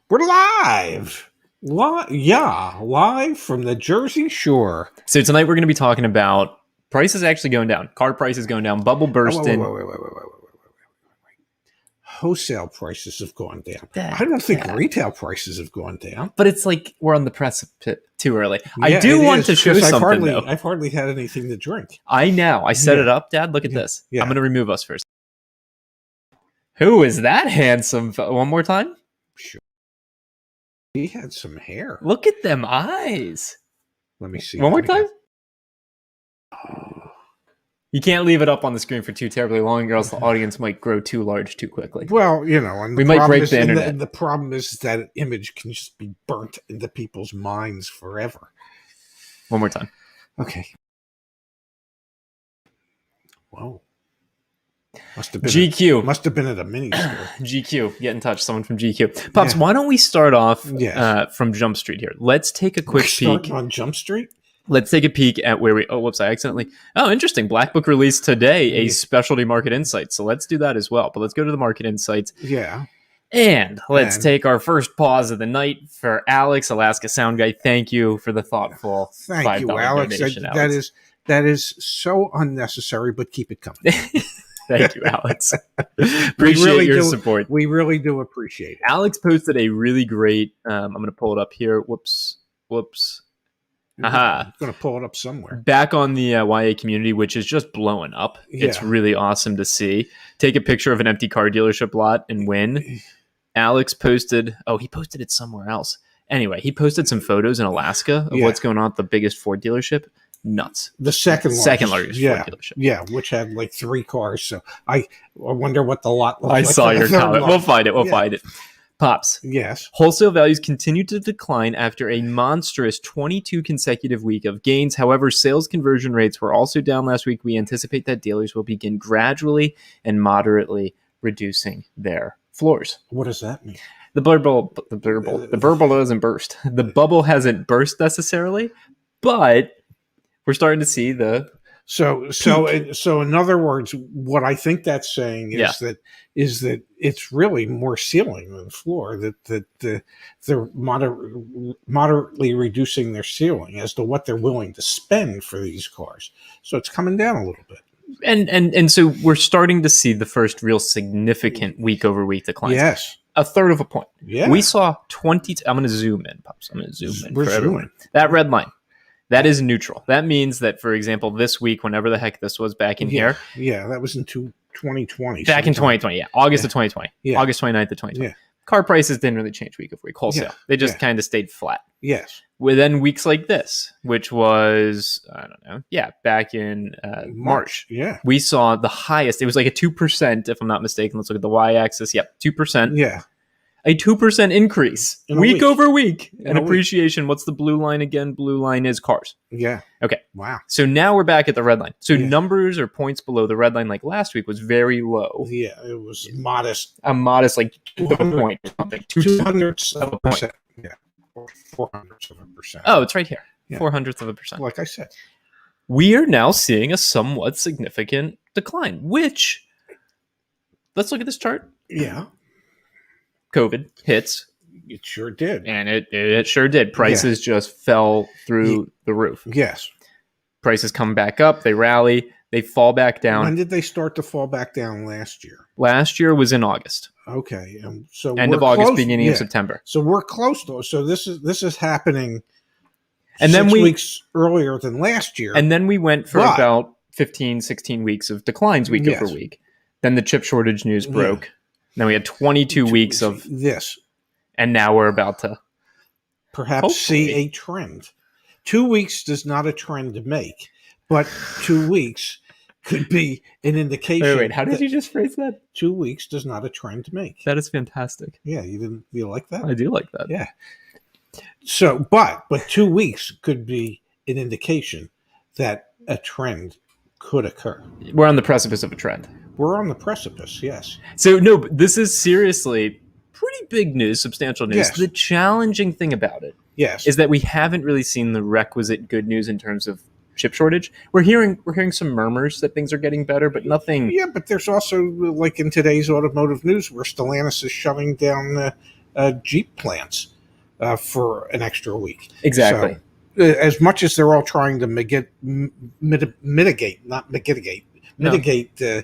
We're live. Live from the Jersey Shore. So tonight we're going to be talking about prices actually going down. Car prices going down. Bubble bursting. Wait. Wholesale prices have gone down. I don't think retail prices have gone down. But it's like we're on the precipice too early. Yeah, I do want to show something, though. I've hardly had anything to drink. I know. I set it up, Dad. Look at this. Yeah. I'm going to remove us first. Who is that handsome? One more time? Sure. He had some hair. Look at them eyes. Let me see. One more time? You can't leave it up on the screen for too terribly long, or else the audience might grow too large too quickly. Well, and we might break the internet. And the problem is that image can just be burnt into people's minds forever. One more time. Okay. Whoa. Must have been GQ. Must have been at a mini store. GQ. Get in touch. Someone from GQ. Pops, why don't we start off from Jump Street here? Let's take a quick peek. On Jump Street? Let's take a peek at where we... Oh, whoops, I accidentally... Oh, interesting. Black Book released today a specialty market insight. So let's do that as well. But let's go to the market insights. Yeah. And let's take our first pause of the night for Alex, Alaska Sound Guy. Thank you for the thoughtful Thank you, Alex. That is so unnecessary, but keep it coming. Thank you, Alex. Appreciate your support. We really do appreciate it. Alex posted a really great... I'm going to pull it up here. Whoops. I'm going to pull it up somewhere. Back on the YA community, which is just blowing up. Yeah. It's really awesome to see. Take a picture of an empty car dealership lot and win. Alex posted... Oh, he posted it somewhere else. Anyway, he posted some photos in Alaska of what's going on at the biggest Ford dealership. Nuts. The second largest Ford dealership. Yeah, which had like 3 cars. So I wonder what the lot looked like. I saw your comment. We'll find it. Pops. Yes. Wholesale values continue to decline after a monstrous 22 consecutive week of gains. However, sales conversion rates were also down last week. We anticipate that dealers will begin gradually and moderately reducing their floors. What does that mean? The bubble doesn't burst. The bubble hasn't burst necessarily, but we're starting to see the So in other words, what I think that's saying is that it's really more ceiling than floor. That they're moderately reducing their ceiling as to what they're willing to spend for these cars. So it's coming down a little bit. And so we're starting to see the first real significant week over week declines. Yes. A third of a point. Yeah. We saw 20. I'm going to zoom in, Pops. I'm going to zoom in. We're zooming. That red line. That is neutral. That means that, for example, this week, whenever the heck this was back in here. Yeah, that was in 2020. Back in 2020, August of 2020. Yeah. August 29th of 2020. Yeah. Car prices didn't really change week over week, wholesale. Yeah. They just kind of stayed flat. Yes. Within weeks like this, which was, I don't know, back in March. Yeah. We saw the highest. It was like a 2%, if I'm not mistaken. Let's look at the y-axis. Yep, 2%. Yeah. A 2% increase week over week in appreciation. Week. What's the blue line again? Blue line is cars. Yeah. Okay. Wow. So now we're back at the red line. So numbers or points below the red line, like last week, was very low. Yeah, it was modest. A modest, like 200 point or something. 200ths of a percent. Yeah. Or 400ths of a percent. Oh, it's right here. Yeah. 400ths of a percent. Like I said. We are now seeing a somewhat significant decline, which, let's look at this chart. Yeah. COVID hits. It sure did. And it sure did. Prices just fell through the roof. Yes. Prices come back up. They rally. They fall back down. When did they start to fall back down last year? Last year was in August. Okay. So end of August, beginning of September. So we're close to it. So this is happening and 6 weeks earlier than last year. And then we went for about 15, 16 weeks of declines week over week. Then the chip shortage news broke. Yeah. Then we had 22 weeks of this. And now we're about to perhaps see a trend. 2 weeks does not a trend make, but 2 weeks could be an indication. Wait, how did you just phrase that? 2 weeks does not a trend make. That is fantastic. Yeah, you like that? I do like that. Yeah. So, but 2 weeks could be an indication that a trend could occur. We're on the precipice of a trend. We're on the precipice, yes. So, no, this is seriously pretty big news, substantial news. Yes. The challenging thing about it is that we haven't really seen the requisite good news in terms of chip shortage. We're hearing some murmurs that things are getting better, but nothing. Yeah, but there's also, like in today's automotive news, where Stellantis is shutting down Jeep plants for an extra week. Exactly. So, as much as they're all trying to mitigate,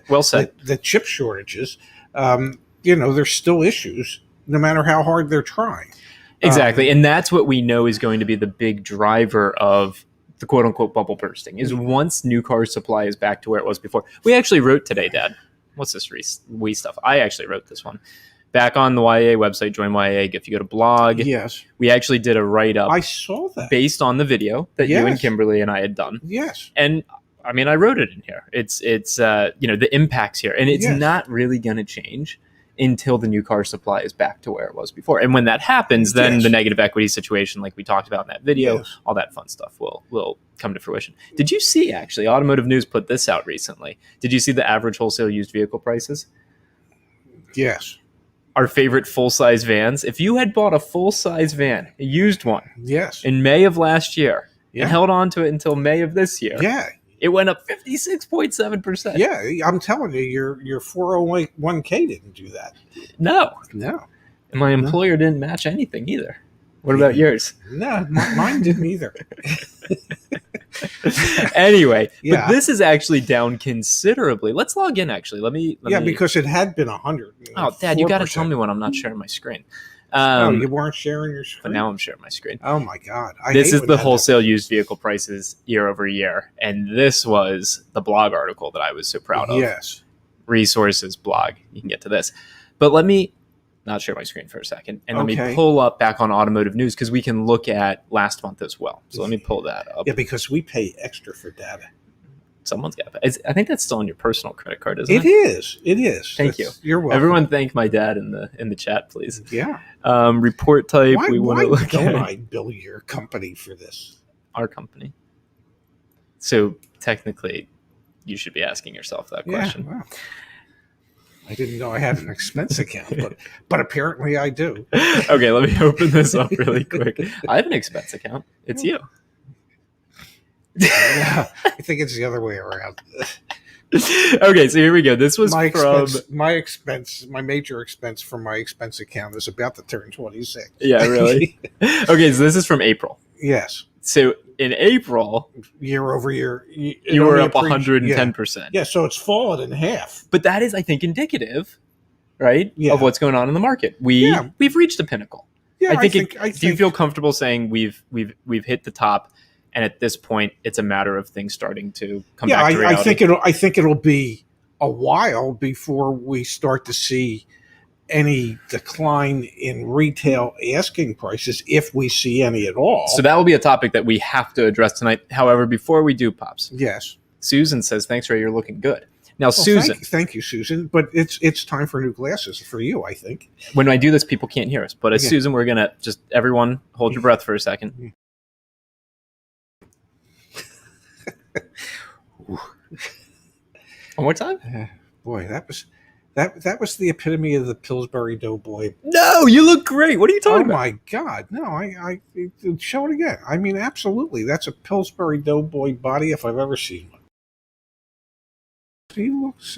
Well said. the chip shortages, there's still issues no matter how hard they're trying. Exactly. And that's what we know is going to be the big driver of the quote unquote bubble bursting is once new car supply is back to where it was before. We actually wrote today, Dad. What's this Wii stuff? I actually wrote this one. Back on the YAA website, join YAA. If you go to blog, yes, we actually did a write-up. I saw that. Based on the video that you and Kimberly and I had done. Yes. And I mean, I wrote it in here. It's the impacts here. And it's not really going to change until the new car supply is back to where it was before. And when that happens, then the negative equity situation, like we talked about in that video, all that fun stuff will come to fruition. Did you see, actually, Automotive News put this out recently. Did you see the average wholesale used vehicle prices? Yes. Our favorite full-size vans. If you had bought a full-size van, a used one, in May of last year, and held on to it until May of this year, it went up 56.7%. Yeah, I'm telling you, your 401k didn't do that. No. And my employer didn't match anything either. What about yours? No, mine didn't either. Anyway, but this is actually down considerably. Let's log in, actually. Let me because it had been 100. Oh, Dad, you got to tell me when I'm not sharing my screen. You weren't sharing your screen? But now I'm sharing my screen. Oh, my God. This is the wholesale used vehicle prices year over year. And this was the blog article that I was so proud of. Yes. Resources blog. You can get to this. But let me not share my screen for a second. And let me pull up back on Automotive News because we can look at last month as well. So let me pull that up. Yeah, because we pay extra for data. Someone's got it. I think that's still on your personal credit card, isn't it? It is. Thank you. You're welcome. Everyone thank my dad in the chat, please. Yeah. Report type. Why look don't I bill your company for this? Our company. So technically, you should be asking yourself that question. Well, I didn't know I had an expense account, but apparently I do. Okay, let me open this up really quick. I have an expense account. It's you. Yeah, I think it's the other way around. Okay, so here we go. This was my major expense from my expense account is about to turn 26. Yeah, really? Okay, so this is from April. Yes. So in April, year over year, you were up 110%. Yeah, so it's fallen in half. But that is, I think, indicative, right, of what's going on in the market. We've reached a pinnacle. Yeah, I think. Do you feel comfortable saying we've hit the top? And at this point, it's a matter of things starting to come back to reality. I think it'll be a while before we start to see any decline in retail asking prices, if we see any at all. So that will be a topic that we have to address tonight. However, before we do, Pops. Yes. Susan says, "Thanks, Ray. You're looking good." Now, Susan. Thank you, Susan. But it's time for new glasses for you, I think. When I do this, people can't hear us. But as Susan, we're going to just everyone hold your breath for a second. One more time? Boy, that was the epitome of the Pillsbury Doughboy. No, you look great. What are you talking about? Oh my God. No, I show it again. I mean, absolutely. That's a Pillsbury Doughboy body if I've ever seen one. He looks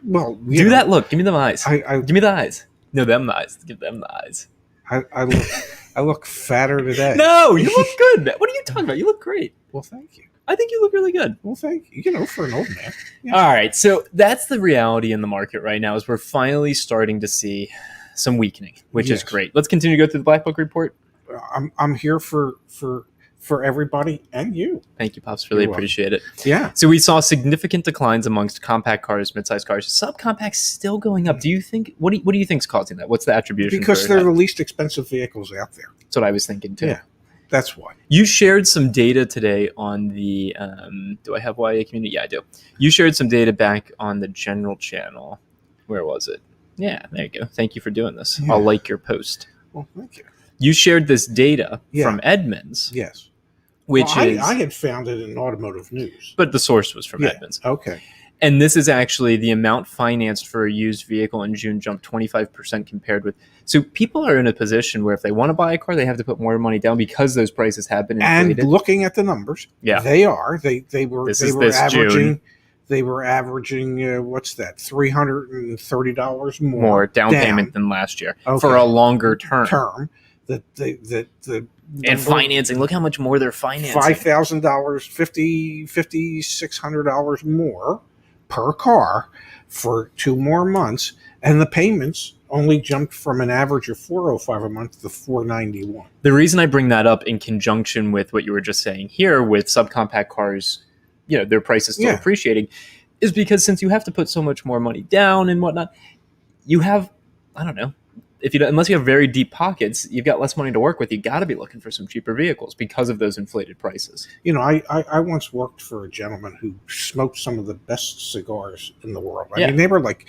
well. Do that look. Give me them eyes. Give me the eyes. No, them the eyes. Give them the eyes. I look fatter today. No, you look good. What are you talking about? You look great. Well, thank you. I think you look really good. Well, thank you. For an old man. Yeah. All right, so that's the reality in the market right now is we're finally starting to see some weakening, which is great. Let's continue to go through the Black Book report. I'm here for everybody and you. Thank you, Pops. Really appreciate it. Yeah. So we saw significant declines amongst compact cars, midsize cars. Subcompacts still going up. Do you think? What do you think is causing that? What's the attribution? Because they're the least expensive vehicles out there. That's what I was thinking too. Yeah. That's why. You shared some data today on the, do I have YA community? Yeah, I do. You shared some data back on the general channel. Where was it? Yeah, there you go. Thank you for doing this. Yeah. I'll like your post. Well, thank you. You shared this data from Edmunds. Yes. Which I had found it in Automotive News. But the source was from Edmunds. Okay. And this is actually the amount financed for a used vehicle in June jumped 25% compared with. So people are in a position where if they want to buy a car, they have to put more money down because those prices have been inflated. And looking at the numbers, they are. They were averaging. they were averaging what's that, $330 more down payment than last year for a longer term. And financing. Look how much more they're financing. $5,000, $5,600 more per car for 2 more months, and the payments only jumped from an average of $405 a month to $491. The reason I bring that up in conjunction with what you were just saying here with subcompact cars, their price is still appreciating, is because since you have to put so much more money down and whatnot, you have, I don't know, unless you have very deep pockets, you've got less money to work with. You got to be looking for some cheaper vehicles because of those inflated prices. I once worked for a gentleman who smoked some of the best cigars in the world. I mean, they were like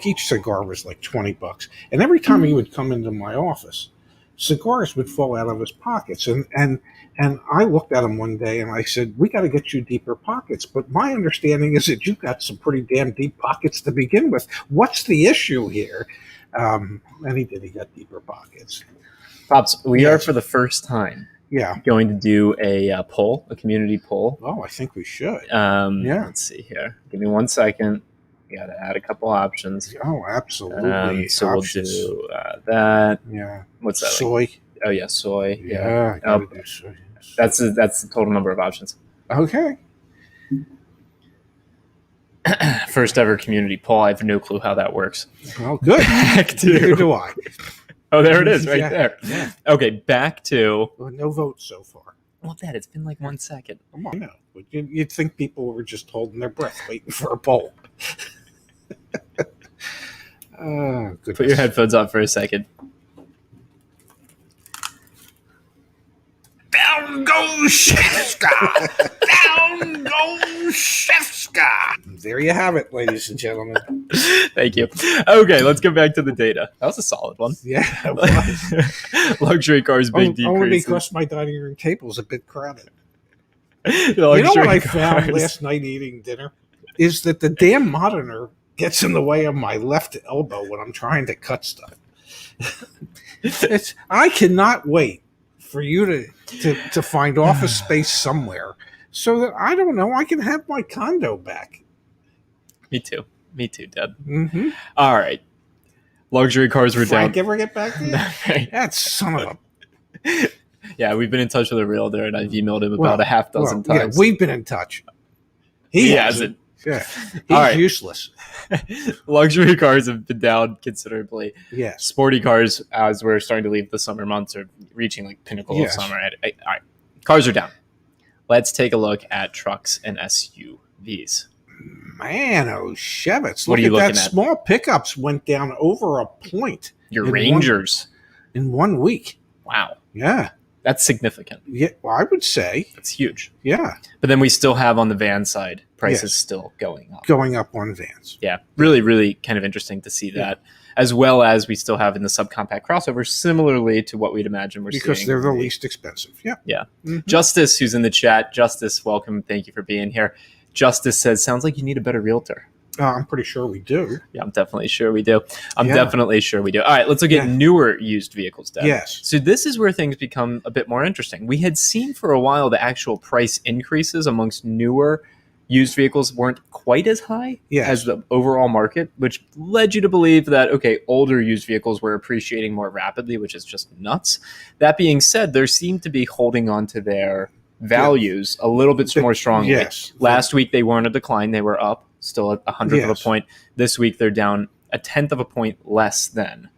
each cigar was like $20, and every time he would come into my office, cigars would fall out of his pockets, and I looked at him one day and I said, "We got to get you deeper pockets." But my understanding is that you've got some pretty damn deep pockets to begin with. What's the issue here? And he got deeper pockets. Pops, we are for the first time going to do a poll, a community poll. Oh, I think we should. Let's see here. Give me 1 second. You got to add a couple options. Oh, absolutely. So options. We'll do that. Yeah. What's that? Soy. Like? Oh yeah, soy. Yeah. I gotta do soy. That's the total number of options. Okay. First ever community poll. I have no clue how that works. Well, good. Neither do I. Oh, there it is, right there. Yeah. Okay, back to. Well, no votes so far. Well, Dad, it's been like 1 second. Come on, you'd think people were just holding their breath, waiting for a poll. Put your headphones on for a second. Down goes Shevska! Down goes Shevska! There you have it, ladies and gentlemen. Thank you. Okay, let's go back to the data. That was a solid one. Yeah, it was. Luxury cars, big decreases. Only because my dining room table is a bit crowded. You know what I found last night eating dinner? Is that the damn monitor gets in the way of my left elbow when I'm trying to cut stuff. I cannot wait for you to find office space somewhere so that, I don't know, I can have my condo back. Me too, Dad. Mm-hmm. All right. Luxury cars were Frank down. ever get back to you? That son of a... Yeah, we've been in touch with a realtor, and I've emailed him about a half dozen times. Yeah, we've been in touch. He hasn't. Yeah, he's useless. Luxury cars have been down considerably. Yes. Sporty cars, as we're starting to leave the summer months, are reaching like pinnacle of summer. All right, cars are down. Let's take a look at trucks and SUVs. Man, oh Shevitz! What are you looking at? Small pickups went down over a point. Your Rangers in 1 week. Wow. Yeah. That's significant. Yeah, well, I would say. That's huge. Yeah. But then we still have on the van side, prices still going up. Going up on vans. Yeah. Really, really kind of interesting to see that. As well as we still have in the subcompact crossover, similarly to what we'd imagine we're seeing. Because they're the least expensive. Yeah. Yeah. Mm-hmm. Justice, who's in the chat. Justice, welcome. Thank you for being here. Justice says, sounds like you need a better realtor. I'm pretty sure we do. Yeah, I'm definitely sure we do. Definitely sure we do. All right, let's look at newer used vehicles, Dad. Yes. So this is where things become a bit more interesting. We had seen for a while the actual price increases amongst newer used vehicles weren't quite as high as the overall market, which led you to believe that, okay, older used vehicles were appreciating more rapidly, which is just nuts. That being said, there seemed to be holding on to their values a little bit more strongly. Yes. Last week, they weren't a decline. They were up. Still at 100th of a point. This week, they're down 1/10 of a point less than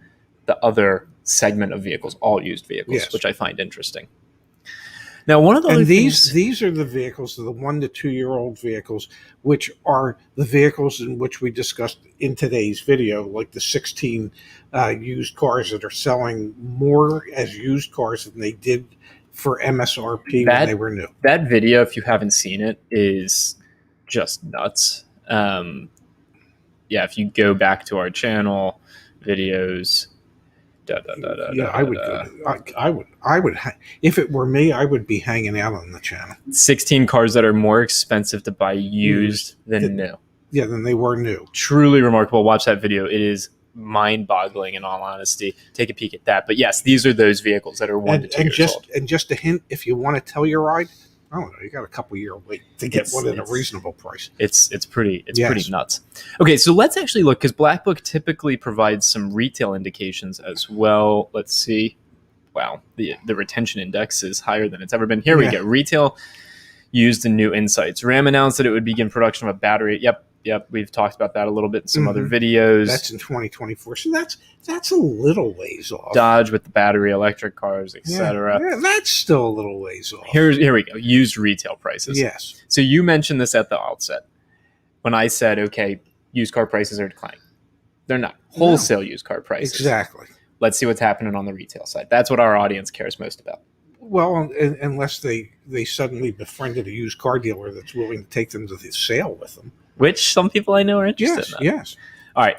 the other segment of vehicles, all used vehicles, which I find interesting. Now, one of the these are the vehicles, the 1 to 2 year old vehicles, which are the vehicles in which we discussed in today's video, like the 16 used cars that are selling more as used cars than they did for MSRP when they were new. That video, if you haven't seen it, is just nuts. If you go back to our channel, videos, I would. If it were me, I would be hanging out on the channel. 16 cars that are more expensive to buy used than new. Yeah, than they were new. Truly remarkable. Watch that video. It is mind-boggling, in all honesty. Take a peek at that. But yes, these are those vehicles that are 1 to 2 years old. And just a hint, if you want to tell your ride, I don't know. You got a couple year wait to get one at a reasonable price. It's pretty nuts. Okay, so let's actually look, because Black Book typically provides some retail indications as well. Let's see. Wow, the retention index is higher than it's ever been. Here we go. Retail used in new insights. RAM announced that it would begin production of a battery. Yep. We've talked about that a little bit in some other videos. That's in 2024. So that's a little ways off. Dodge with the battery, electric cars, etc. Yeah, that's still a little ways off. Here we go. Used retail prices. Yes. So you mentioned this at the outset when I said, okay, used car prices are declining. They're not. Wholesale used car prices. Exactly. Let's see what's happening on the retail side. That's what our audience cares most about. Well, unless they suddenly befriended a used car dealer that's willing to take them to the sale with them. Which some people I know are interested in that. Yes. All right.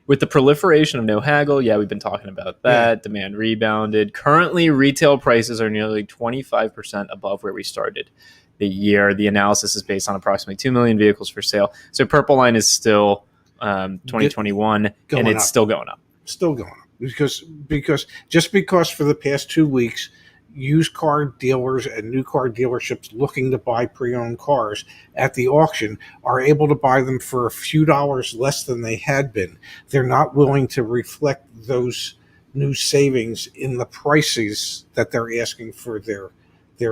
With the proliferation of no haggle, we've been talking about that. Yeah. Demand rebounded. Currently, retail prices are nearly 25% above where we started the year. The analysis is based on approximately 2 million vehicles for sale. So Purple Line is still 2021, and it's still going up. Still going up. Because for the past 2 weeks, used car dealers and new car dealerships looking to buy pre-owned cars at the auction are able to buy them for a few dollars less than they had been. They're not willing to reflect those new savings in the prices that they're asking for their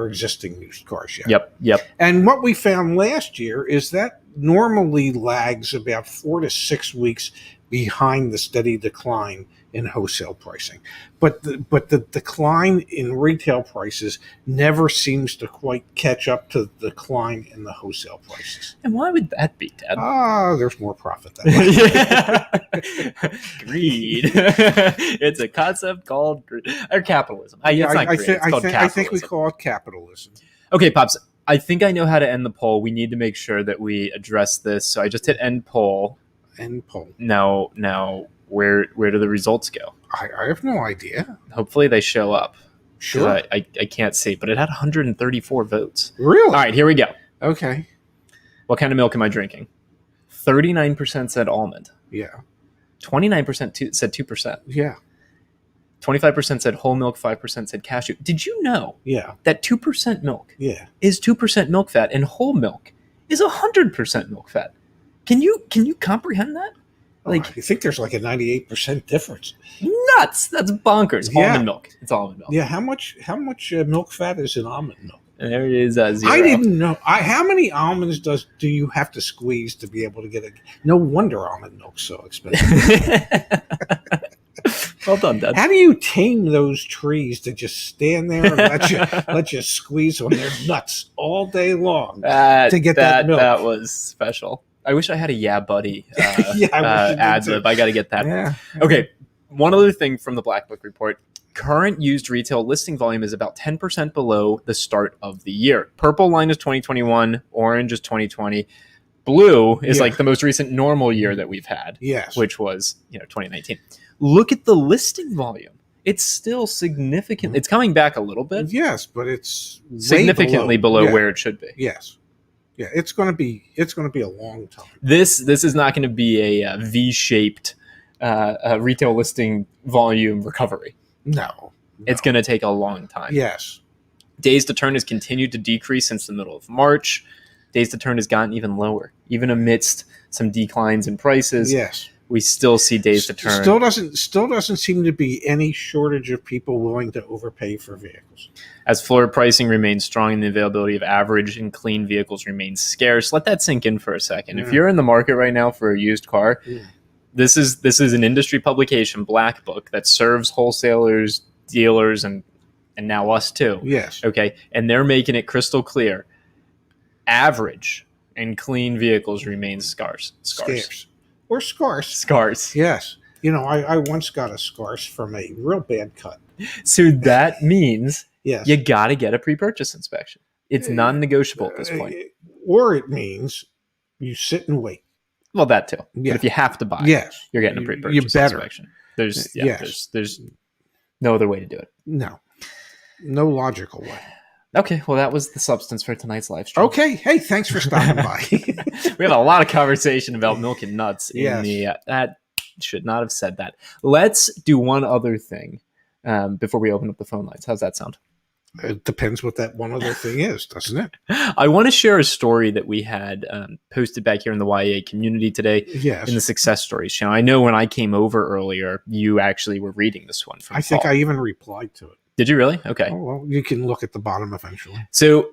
existing used cars yet. Yep. And what we found last year is that normally lags about 4 to 6 weeks behind the steady decline in wholesale pricing. But the decline in retail prices never seems to quite catch up to the decline in the wholesale prices. And why would that be, Dad? There's more profit that way. Greed. It's a concept called greed. Or capitalism. It's not greed. It's called capitalism. I think we call it capitalism. Okay, Pops. I think I know how to end the poll. We need to make sure that we address this. So I just hit end poll. End poll. Now, where do the results go? I have no idea. Hopefully they show up. Sure. I can't see, but it had 134 votes. Really? All right, here we go. Okay. What kind of milk am I drinking? 39% said almond. Yeah. 29% said 2%. Yeah. 25% said whole milk, 5% said cashew. Did you know that 2% milk is 2% milk fat and whole milk is 100% milk fat? Can you comprehend that? I think there's like a 98% difference. Nuts! That's bonkers. Almond milk. It's almond milk. Yeah. How much milk fat is in almond milk? And there it is. 0. I didn't know. How many almonds do you have to squeeze to be able to get no wonder almond milk's so expensive. Well done, Dad. How do you tame those trees to just stand there and let you squeeze on their nuts all day long to get that milk? That was special. I wish I had a Yeah Buddy ad lib. I got to get that. Yeah. Okay. One other thing from the Black Book report. Current used retail listing volume is about 10% below the start of the year. Purple line is 2021. Orange is 2020. Blue is like the most recent normal year that we've had. Yes. Which was 2019. Look at the listing volume. It's still significant. It's coming back a little bit. Yes, but it's significantly below where it should be. Yes. Yeah, it's going to be a long time. This is not going to be a V-shaped retail listing volume recovery. No. It's going to take a long time. Yes. Days to turn has continued to decrease since the middle of March. Days to turn has gotten even lower, even amidst some declines in prices. Yes. We still see days to turn. Still doesn't seem to be any shortage of people willing to overpay for vehicles. As floor pricing remains strong and the availability of average and clean vehicles remains scarce, let that sink in for a second. If you're in the market right now for a used car, this is an industry publication, Black Book, that serves wholesalers, dealers, and now us too. Yes. Okay, and they're making it crystal clear. Average and clean vehicles remain scarce. Or scarce. Scarce. Yes. I once got a scarce from a real bad cut. So that means you got to get a pre-purchase inspection. It's non-negotiable at this point. Or it means you sit and wait. Well, that too. Yeah. But if you have to buy, you're getting a pre-purchase inspection. There's no other way to do it. No logical way. Okay, well, that was the substance for tonight's live stream. Okay, hey, thanks for stopping by. We have a lot of conversation about milk and nuts. That should not have said that. Let's do one other thing before we open up the phone lines. How's that sound? It depends what that one other thing is, doesn't it? I want to share a story that we had posted back here in the YAA community today. Yes. In the Success Stories channel. I know when I came over earlier, you actually were reading this one from I think I even replied to it. Did you really? Okay. Oh, well, you can look at the bottom eventually. So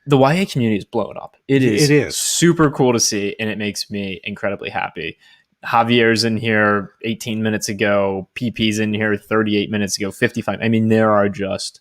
the YA community is blowing up. It is. It is super cool to see, and it makes me incredibly happy. Javier's in here 18 minutes ago. PP's in here 38 minutes ago, 55. I mean, there are just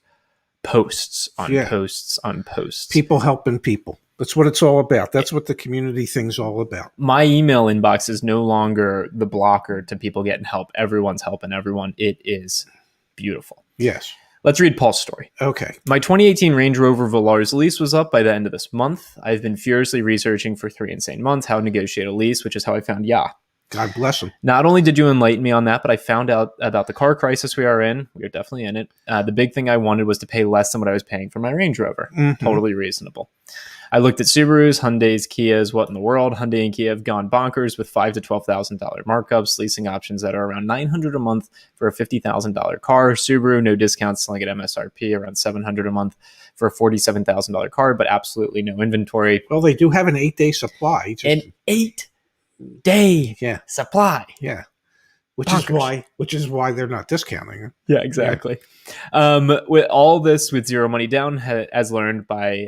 posts on posts on posts. People helping people. That's what it's all about. That's what the community thing's all about. My email inbox is no longer the blocker to people getting help. Everyone's helping everyone. It is beautiful. Yes. Let's read Paul's story. Okay. My 2018 Range Rover Velar's lease was up by the end of this month. I've been furiously researching for 3 insane months how to negotiate a lease, which is how I found YAA. God bless him. Not only did you enlighten me on that, but I found out about the car crisis we are in. We are definitely in it. The big thing I wanted was to pay less than what I was paying for my Range Rover. Mm-hmm. Totally reasonable. I looked at Subarus, Hyundais, Kias. What in the world? Hyundai and Kia have gone bonkers with $5,000 to $12,000 markups, leasing options that are around $900 a month for a $50,000 car. Subaru, no discounts, selling at MSRP, around $700 a month for a $47,000 car, but absolutely no inventory. Well, they do have an 8-day supply. An 8-day supply. Yeah. Which is why they're not discounting it. Yeah, exactly. Yeah. With all this, with zero money down, as learned by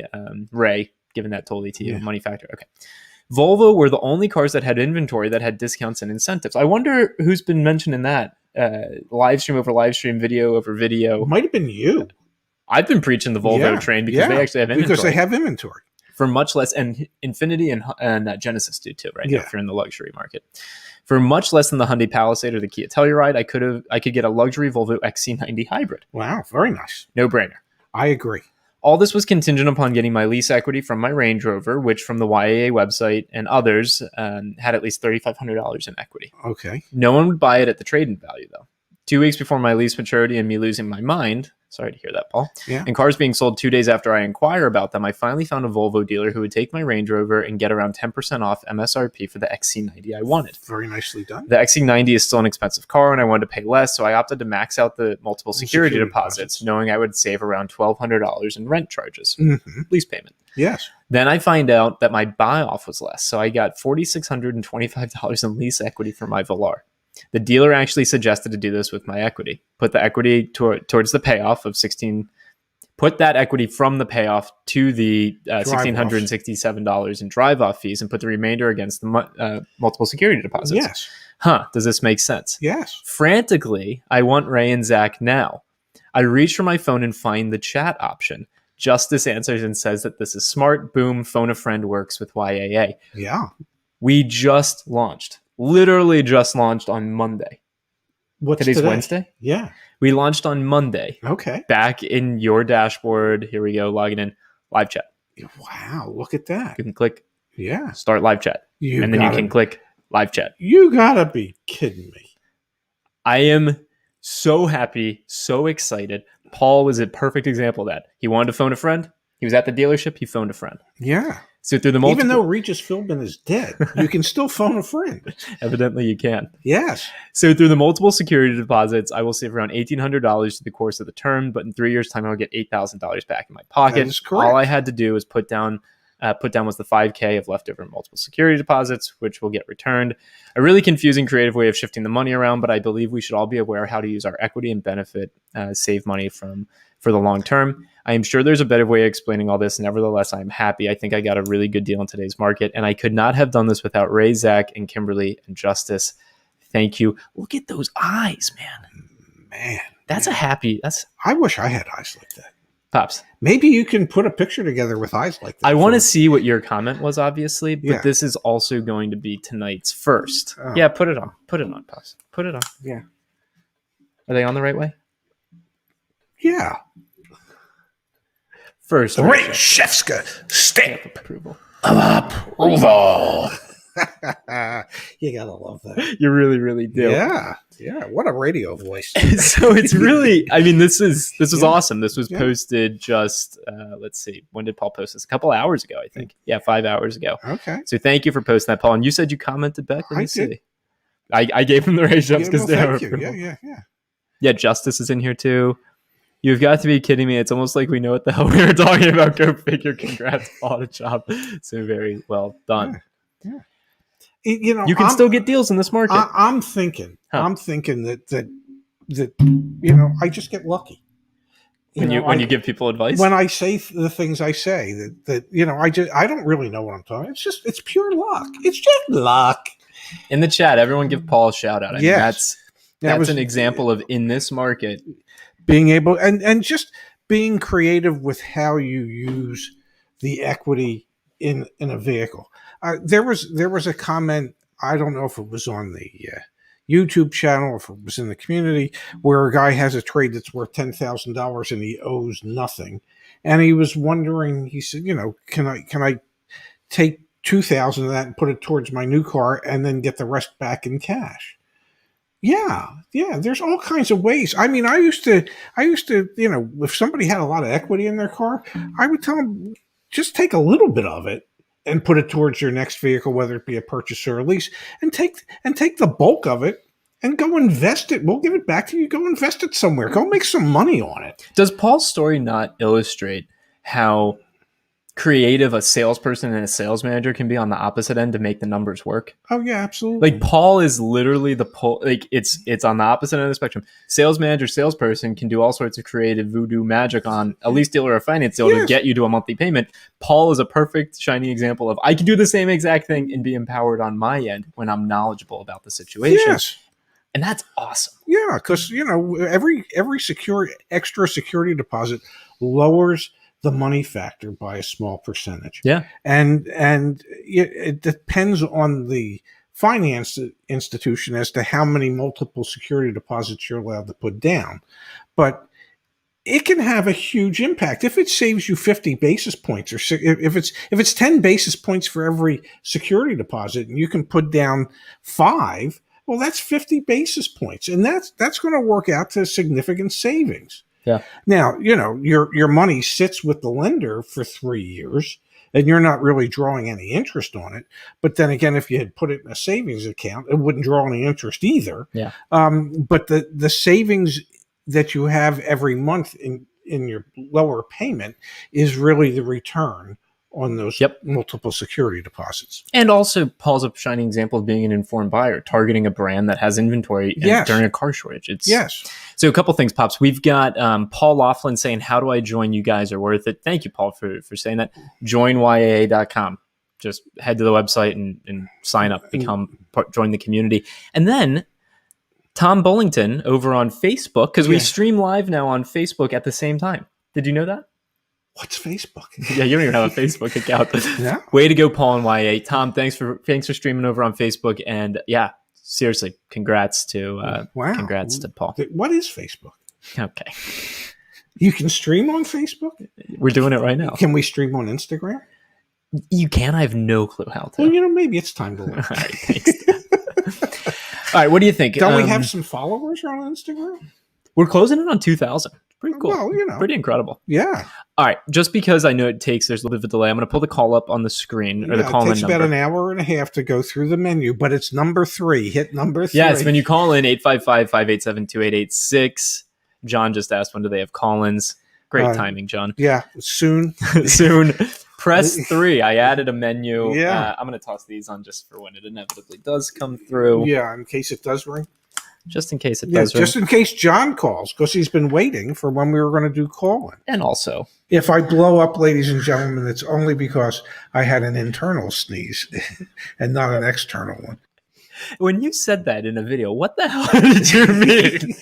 Ray, given that totally to you, money factor. Okay. Volvo were the only cars that had inventory that had discounts and incentives. I wonder who's been mentioning that. Live stream over live stream, video over video. It might have been you. I've been preaching the Volvo train because they actually have inventory. Because they have inventory. For much less, and Infiniti and Genesis do too, right? If you're in the luxury market. For much less than the Hyundai Palisade or the Kia Telluride, I could get a luxury Volvo XC90 hybrid. Wow, very nice. No brainer. I agree. All this was contingent upon getting my lease equity from my Range Rover, which from the YAA website and others had at least $3,500 in equity. Okay. No one would buy it at the trade-in value, though. 2 weeks before my lease maturity and me losing my mind, sorry to hear that, Paul, and cars being sold 2 days after I inquire about them, I finally found a Volvo dealer who would take my Range Rover and get around 10% off MSRP for the XC90 I wanted. Very nicely done. The XC90 is still an expensive car, and I wanted to pay less, so I opted to max out the multiple security deposits, knowing I would save around $1,200 in rent charges, lease payment. Yes. Then I find out that my buy-off was less, so I got $4,625 in lease equity for my Velar. The dealer actually suggested to do this with my equity. Put the equity towards the payoff of put that equity from the payoff to the $1,667 in drive-off fees and put the remainder against the multiple security deposits. Yes. Does this make sense? Yes. Frantically, I want Ray and Zach now. I reach for my phone and find the chat option. Justice answers and says that this is smart. Boom, phone a friend works with YAA. Yeah. We just launched. Literally just launched on Monday. Today's today? Wednesday? Yeah. We launched on Monday. Okay. Back in your dashboard. Here we go. Logging in. Live chat. Wow. Look at that. You can click start live chat. You can click live chat. You gotta be kidding me. I am so happy, so excited. Paul was a perfect example of that. He wanted to phone a friend. He was at the dealership. He phoned a friend. Yeah. So through the even though Regis Philbin is dead, you can still phone a friend. Evidently, you can. Yes. So through the multiple security deposits, I will save around $1,800 through the course of the term, but in 3 years' time, I'll get $8,000 back in my pocket. That is correct. All I had to do was put down was the $5,000 of leftover multiple security deposits, which will get returned. A really confusing, creative way of shifting the money around, but I believe we should all be aware how to use our equity and benefit, save money for the long term. I am sure there's a better way of explaining all this. Nevertheless, I'm happy. I think I got a really good deal in today's market, and I could not have done this without Ray, Zach, and Kimberly and Justice. Thank you. Look at those eyes, man. Man. That's a happy... I wish I had eyes like that. Pops. Maybe you can put a picture together with eyes like that. I want to see what your comment was, obviously, but this is also going to be tonight's first. Oh. Yeah, put it on. Put it on, Pops. Put it on. Yeah. Are they on the right way? Yeah. First, Ray Shefska stamp approval. Approval. You gotta love that. You really, really do. Yeah. What a radio voice. So it's really. I mean, this is awesome. This was posted just. Let's see. When did Paul post this? A couple hours ago, I think. Yeah, 5 hours ago. Okay. So thank you for posting that, Paul. And you said you commented back. Let me see. Did. I gave him the Ray Shefs because they were. Yeah. Yeah, Justice is in here too. You've got to be kidding me. It's almost like we know what the hell we were talking about. Go figure. Congrats, Paul, to job. So very well done. Yeah. You know, you can still get deals in this market. I'm thinking that you know, I just get lucky. When you give people advice, when I say the things I say, that you know, I don't really know what I'm talking. It's pure luck. It's just luck. In the chat, everyone give Paul a shout out. I mean, that's an example of, in this market, being able and just being creative with how you use the equity in a vehicle. There was a comment, I don't know if it was on the YouTube channel or if it was in the community, where a guy has a trade that's worth $10,000 and he owes nothing, and he was wondering. He said, you know, can I take 2,000 of that and put it towards my new car and then get the rest back in cash? Yeah. There's all kinds of ways. I mean, I used to, you know, if somebody had a lot of equity in their car, I would tell them, just take a little bit of it and put it towards your next vehicle, whether it be a purchase or a lease, and take the bulk of it and go invest it. We'll give it back to you. Go invest it somewhere. Go make some money on it. Does Paul's story not illustrate how creative a salesperson and a sales manager can be on the opposite end to make the numbers work? Oh yeah, absolutely. Like, Paul is literally the pole. Like, it's on the opposite end of the spectrum. Sales manager, salesperson can do all sorts of creative voodoo magic on a lease deal or a finance deal to get you to a monthly payment. Paul is a perfect shining example of, I can do the same exact thing and be empowered on my end when I'm knowledgeable about the situation. Yes. And that's awesome. Yeah, because, you know, every extra security deposit lowers the money factor by a small percentage. Yeah. And it depends on the finance institution as to how many multiple security deposits you're allowed to put down. But it can have a huge impact if it saves you 50 basis points, or if it's 10 basis points for every security deposit, and you can put down 5. Well, that's 50 basis points, and that's going to work out to significant savings. Yeah. Now, you know, your money sits with the lender for 3 years, and you're not really drawing any interest on it. But then again, if you had put it in a savings account, it wouldn't draw any interest either. Yeah. But the savings that you have every month in your lower payment is really the return on those multiple security deposits. And also, Paul's a shining example of being an informed buyer, targeting a brand that has inventory during a car shortage. So a couple things, Pops. We've got Paul Laughlin saying, how do I join? You guys are worth it. Thank you, Paul, for saying that. Join YAA.com. Just head to the website and sign up, join the community. And then Tom Bullington over on Facebook, because we stream live now on Facebook at the same time. Did you know that? What's Facebook? Yeah, you don't even have a Facebook account. Yeah. Way to go, Paul and YA. Tom, thanks for streaming over on Facebook. And yeah, seriously, congrats to Paul. What is Facebook? Okay. You can stream on Facebook? We're doing it right now. Can we stream on Instagram? You can. I have no clue how to. Well, you know, maybe it's time to learn. All right, thanks. All right, what do you think? Don't we have some followers on Instagram? We're closing in on 2,000. Pretty cool. Well, you know. Pretty incredible. Yeah. All right. Just because I know there's a little bit of a delay, I'm going to pull the call up on the screen, or the call in number. It takes about an hour and a half to go through the menu, but it's number 3. Hit number 3. Yes, when you call in, 855-587-2886. John just asked, when do they have call-ins? Great timing, John. Yeah, soon. Soon. Press 3. I added a menu. Yeah. I'm going to toss these on just for when it inevitably does come through. Yeah, in case it does ring. Just in case it does ring. Just in case John calls, because he's been waiting for when we were going to do call-in. And also, if I blow up, ladies and gentlemen, it's only because I had an internal sneeze and not an external one. When you said that in a video, what the hell did you mean?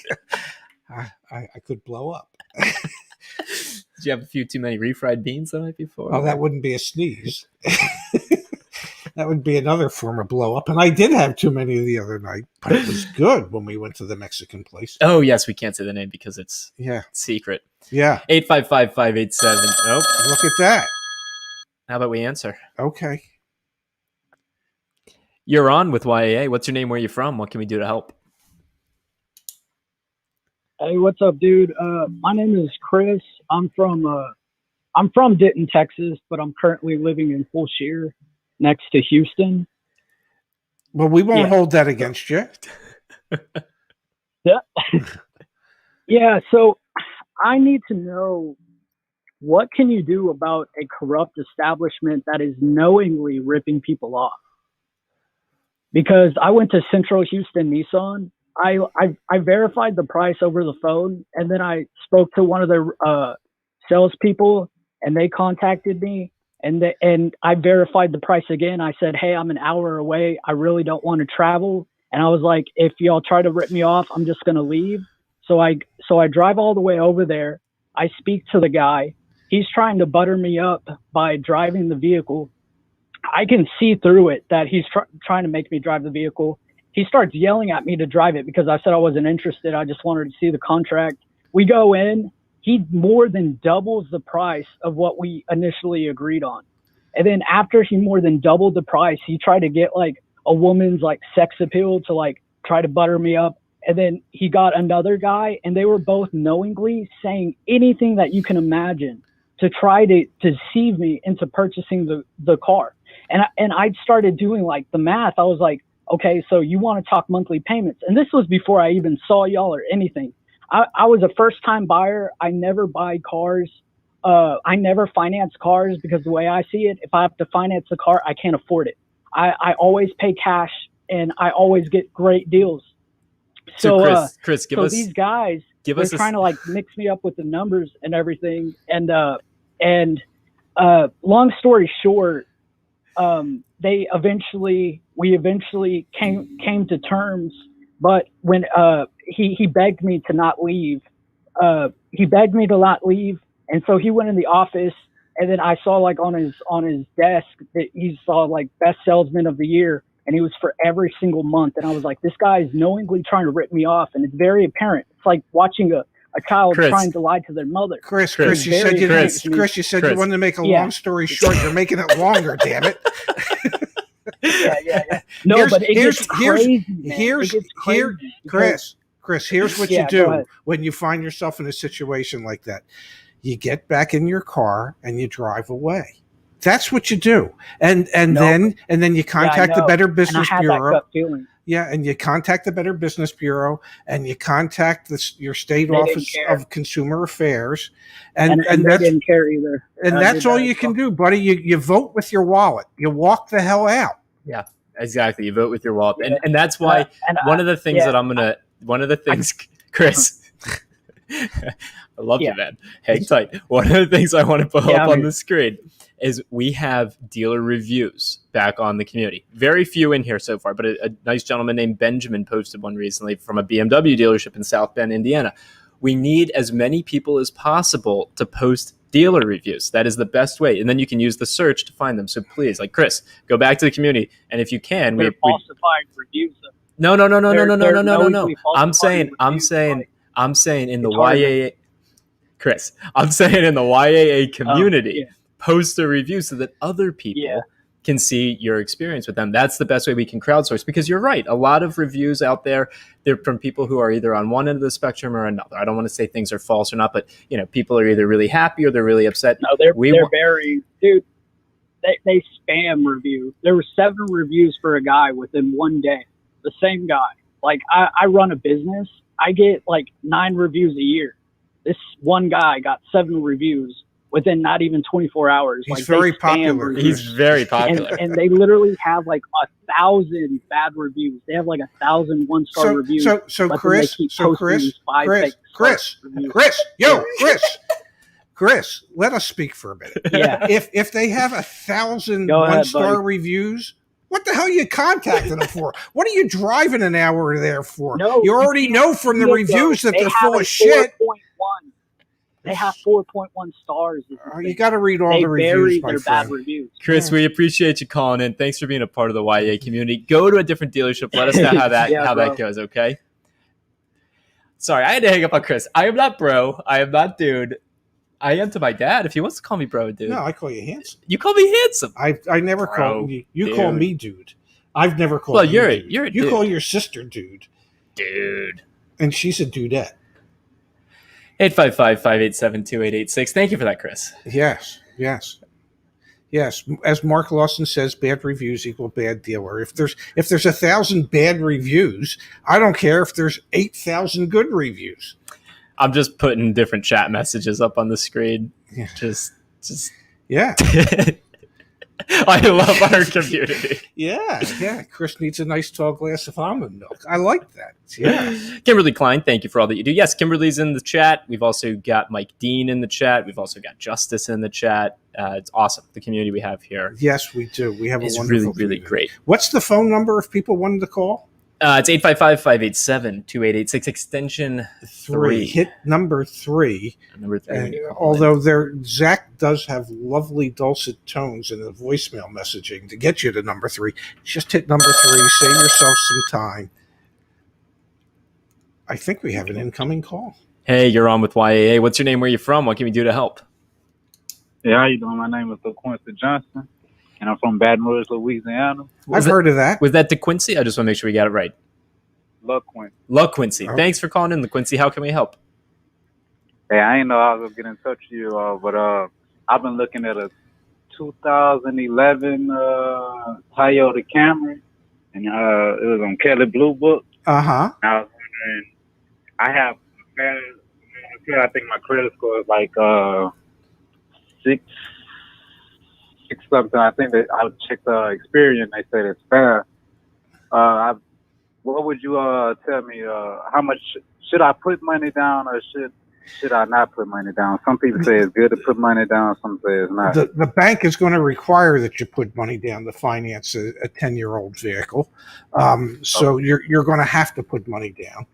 I could blow up. Did you have a few too many refried beans the night before? Oh, that wouldn't be a sneeze. That would be another form of blow up. And I did have too many the other night, but it was good when we went to the Mexican place. Oh, yes. We can't say the name because it's secret. Yeah. 855-587. Oh, look at that. How about we answer? Okay. You're on with YAA. What's your name? Where are you from? What can we do to help? Hey, what's up, dude? My name is Chris. I'm from Denton, Texas, but I'm currently living in Full Shear, next to Houston. Well, we won't hold that against you. Yeah. Yeah. So I need to know, what can you do about a corrupt establishment that is knowingly ripping people off? Because I went to Central Houston Nissan. I verified the price over the phone, and then I spoke to one of the salespeople, and they contacted me, and I verified the price again. I said, "Hey, I'm an hour away. I really don't want to travel." And I was like, "If y'all try to rip me off, I'm just gonna leave." So I drive all the way over there. I speak to the guy. He's trying to butter me up by driving the vehicle. I can see through it that he's trying to make me drive the vehicle. He starts yelling at me to drive it because I said I wasn't interested. I just wanted to see the contract. We go in. He more than doubles the price of what we initially agreed on. And then after he more than doubled the price, he tried to get like a woman's like sex appeal to like try to butter me up. And then he got another guy, and they were both knowingly saying anything that you can imagine to try to deceive me into purchasing the car. And I started doing like the math. I was like, okay, so you want to talk monthly payments. And this was before I even saw y'all or anything. I was a first time buyer. I never buy cars. I never finance cars because the way I see it, if I have to finance a car, I can't afford it. I always pay cash, and I always get great deals. So Chris, give us these guys, they're trying to like mix me up with the numbers and everything. And long story short, we eventually came to terms, but when he begged me to not leave, and so he went in the office, and then I saw like on his desk that he saw like best salesman of the year, and he was for every single month, and I was like, this guy is knowingly trying to rip me off, and it's very apparent. It's like watching a child trying to lie to their mother. Chris, you said you wanted to make a long story short. You're making it longer, damn it. Yeah. No, but it gets crazy, man. Chris, here's what you do when you find yourself in a situation like that. You get back in your car and you drive away. That's what you do. And then you contact the Better Business Bureau. Yeah, and you contact the Better Business Bureau, and you contact your state office of Consumer Affairs, and they didn't care either. And that's all you can do, buddy. You vote with your wallet. You walk the hell out. Yeah, exactly. You vote with your wallet, and that's why one of the things, Chris. I love you, man. Hang tight. One of the things I want to put up on the screen is we have dealer reviews back on the community. Very few in here so far, but a nice gentleman named Benjamin posted one recently from a BMW dealership in South Bend, Indiana. We need as many people as possible to post dealer reviews. That is the best way. And then you can use the search to find them. So please, like Chris, go back to the community. And if you can, they're falsifying reviews. No. I'm saying in the YAA, Chris, I'm saying in the YAA community, post a review so that other people can see your experience with them. That's the best way we can crowdsource, because you're right. A lot of reviews out there, they're from people who are either on one end of the spectrum or another. I don't want to say things are false or not, but people are either really happy or they're really upset. No, they're very, dude, they spam review. There were 7 reviews for a guy within one day. The same guy. Like I run a business. I get like 9 reviews a year. This one guy got 7 reviews within not even 24 hours. He's very popular. He's very popular. And they literally have like 1,000 bad reviews. They have like 1,000 one-star reviews. So Chris, let us speak for a minute. Yeah. If they have 1,000 one-star reviews, what the hell are you contacting them for? What are you driving an hour there for? No, you already know from the reviews that they're full of shit. 4.1. They have 4.1 stars. You got to read all the reviews, my friend. Bad reviews. Chris, we appreciate you calling in. Thanks for being a part of the YA community. Go to a different dealership. Let us know how that goes, okay? Sorry, I had to hang up on Chris. I am not bro. I am not dude. I am to my dad if he wants to call me bro, dude. No, I call you handsome. You call me handsome. I never call you. You call me dude. I've never called you. Well, you're a dude. You dude. call your sister dude. Dude. And she's a dudette. 855-587-2886. Thank you for that, Chris. Yes. As Mark Lawson says, bad reviews equal bad dealer. If there's 1,000 bad reviews, I don't care if there's 8,000 good reviews. I'm just putting different chat messages up on the screen. Yeah. Just yeah. I love our community. Yeah. Chris needs a nice tall glass of almond milk. I like that. Yeah. Kimberly Klein, thank you for all that you do. Yes, Kimberly's in the chat. We've also got Mike Dean in the chat. We've also got Justice in the chat. It's awesome. The community we have here. Yes, we do. We have a wonderful really, community. great. What's the phone number if people wanted to call? It's 855-587-2886, extension 3. Hit number 3. Number 3. Although Zach does have lovely dulcet tones in the voicemail messaging to get you to number 3. Just hit number 3. Save yourself some time. I think we have an incoming call. Hey, you're on with YAA. What's your name? Where are you from? What can we do to help? Yeah, how you doing? My name is DeQuincy Johnson, and I'm from Baton Rouge, Louisiana. I've heard of that. Was that DeQuincy? I just want to make sure we got it right. LaQuincy. Oh. Thanks for calling in, LaQuincy. How can we help? Hey, I didn't know I was going to get in touch with you, but I've been looking at a 2011 Toyota Camry, and it was on Kelly Blue Book. Uh-huh. I was wondering, I have, I think my credit score is like 6 something. I think that I checked Experian. They said it's fair. What would you tell me? How much should I put money down, or should I not put money down? Some people say it's good to put money down. Some say it's not. The bank is going to require that you put money down to finance a 10-year-old vehicle. So you're going to have to put money down.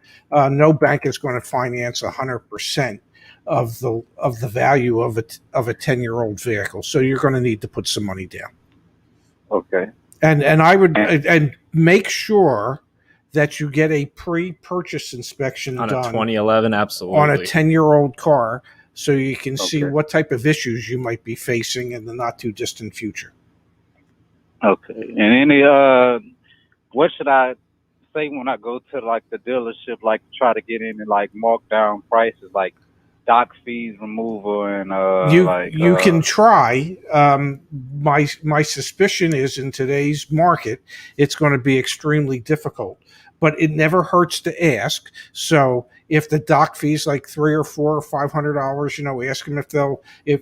No bank is going to finance 100% of the value of a 10-year-old vehicle. So you're going to need to put some money down. Okay. And I would and make sure that you get a pre-purchase inspection on done a 2011, absolutely, on a 10-year-old car, so you can see what type of issues you might be facing in the not too distant future. Okay. And any what should I say when I go to like the dealership, like try to get in and like mark down prices, like dock fees removal and you can try. My suspicion is in today's market, it's going to be extremely difficult, but it never hurts to ask. So if the dock fees like $300 or $400 or $500, ask them if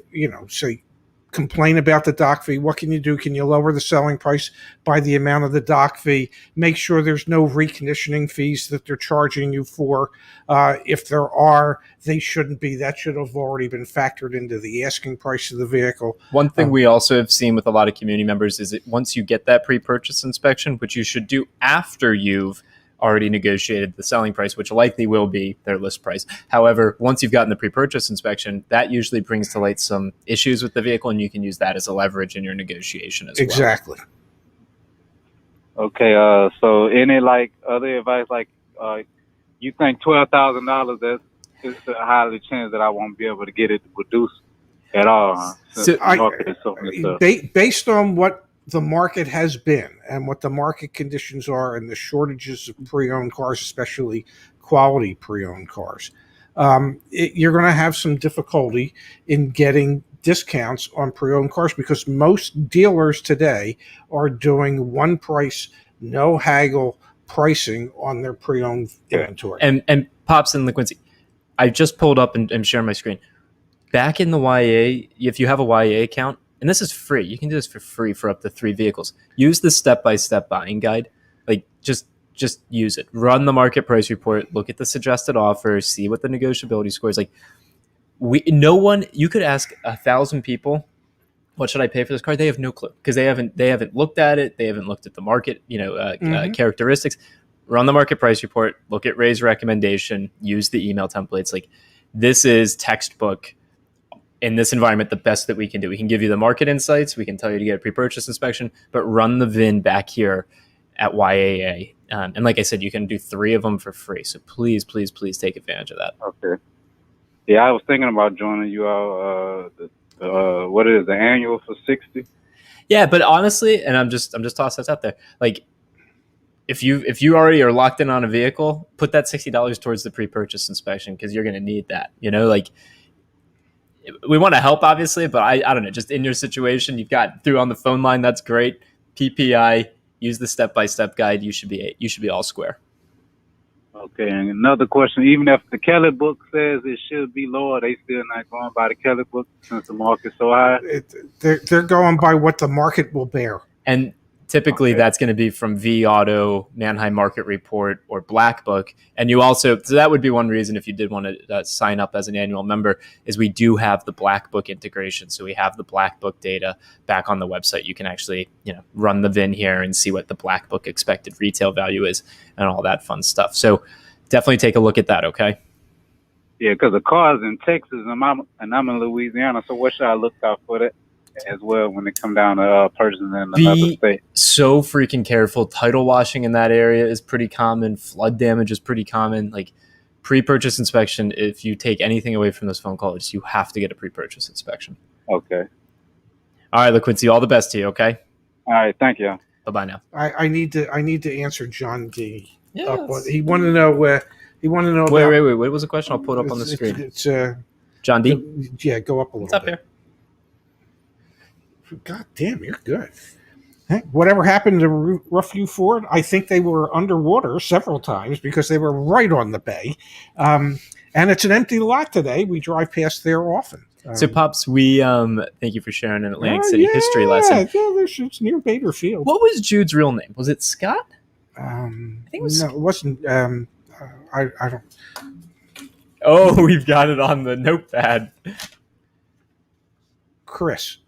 say complain about the dock fee. What can you do? Can you lower the selling price by the amount of the dock fee? Make sure there's no reconditioning fees that they're charging you for. If there are, they shouldn't be. That should have already been factored into the asking price of the vehicle. One thing we also have seen with a lot of community members is that once you get that pre-purchase inspection, which you should do after you've already negotiated the selling price, which likely will be their list price. However, once you've gotten the pre-purchase inspection, that usually brings to light some issues with the vehicle, and you can use that as a leverage in your negotiation as well. Exactly. Okay. So any like other advice, like you think $12,000, that's a highly chance that I won't be able to get it to produce at all? Huh? Based on what the market has been and what the market conditions are and the shortages of pre-owned cars, especially quality pre-owned cars, you're going to have some difficulty in getting discounts on pre-owned cars because most dealers today are doing one price, no haggle pricing on their pre-owned inventory. And Pops and LaQuincy, I just pulled up and shared my screen. Back in the YAA, if you have a YAA account, and this is free. You can do this for free for up to 3 vehicles. Use the step-by-step buying guide. Like just use it. Run the market price report. Look at the suggested offer. See what the negotiability score is. Like you could ask 1,000 people, what should I pay for this car? They have no clue because they haven't looked at it. They haven't looked at the market, characteristics. Run the market price report. Look at Ray's recommendation. Use the email templates. Like this is textbook. In this environment, the best that we can do. We can give you the market insights. We can tell you to get a pre-purchase inspection, but run the VIN back here at YAA. And like I said, you can do 3 of them for free. So please, please, please take advantage of that. Okay. Yeah, I was thinking about joining you all. What is the annual for 60? Yeah, but honestly, and I'm just tossing this out there. Like, if you already are locked in on a vehicle, put that $60 towards the pre-purchase inspection because you're going to need that. Like. We want to help, obviously, but I don't know. Just in your situation, you've got through on the phone line. That's great. PPI, use the step-by-step guide. You should be all square. Okay, and another question: even if the Kelly book says it should be lower, they still not going by the Kelly book since the market's so high. They're going by what the market will bear, and typically that's going to be from V Auto, Manheim Market Report, or Black Book. And you also, so that would be one reason if you did want to sign up as an annual member, is we do have the Black Book integration. So we have the Black Book data back on the website. You can actually, run the VIN here and see what the Black Book expected retail value is and all that fun stuff. So definitely take a look at that. Okay. Yeah, because the car's in Texas and I'm in Louisiana. So what should I look out for that as well when it come down to purchasing in another state? So freaking careful. Title washing in that area is pretty common. Flood damage is pretty common. Like pre-purchase inspection, if you take anything away from this phone call, you have to get a pre-purchase inspection. Okay. All right, LaQuincy, all the best to you, okay? All right, thank you. Bye-bye now. I need to answer John D. Yes. He wanted to know wait, what was the question? I'll put it up on the screen. It's John D? Yeah, go up a little What's up bit. Here? God damn, you're good. Hey, whatever happened to Roughview Ford? I think they were underwater several times because they were right on the bay. And it's an empty lot today. We drive past there often. So, Pops, we thank you for sharing an Atlantic City history lesson. Yeah, it's near Bader Field. What was Jude's real name? Was it Scott? I think it was. No, it wasn't. I don't. Oh, we've got it on the notepad. Chris.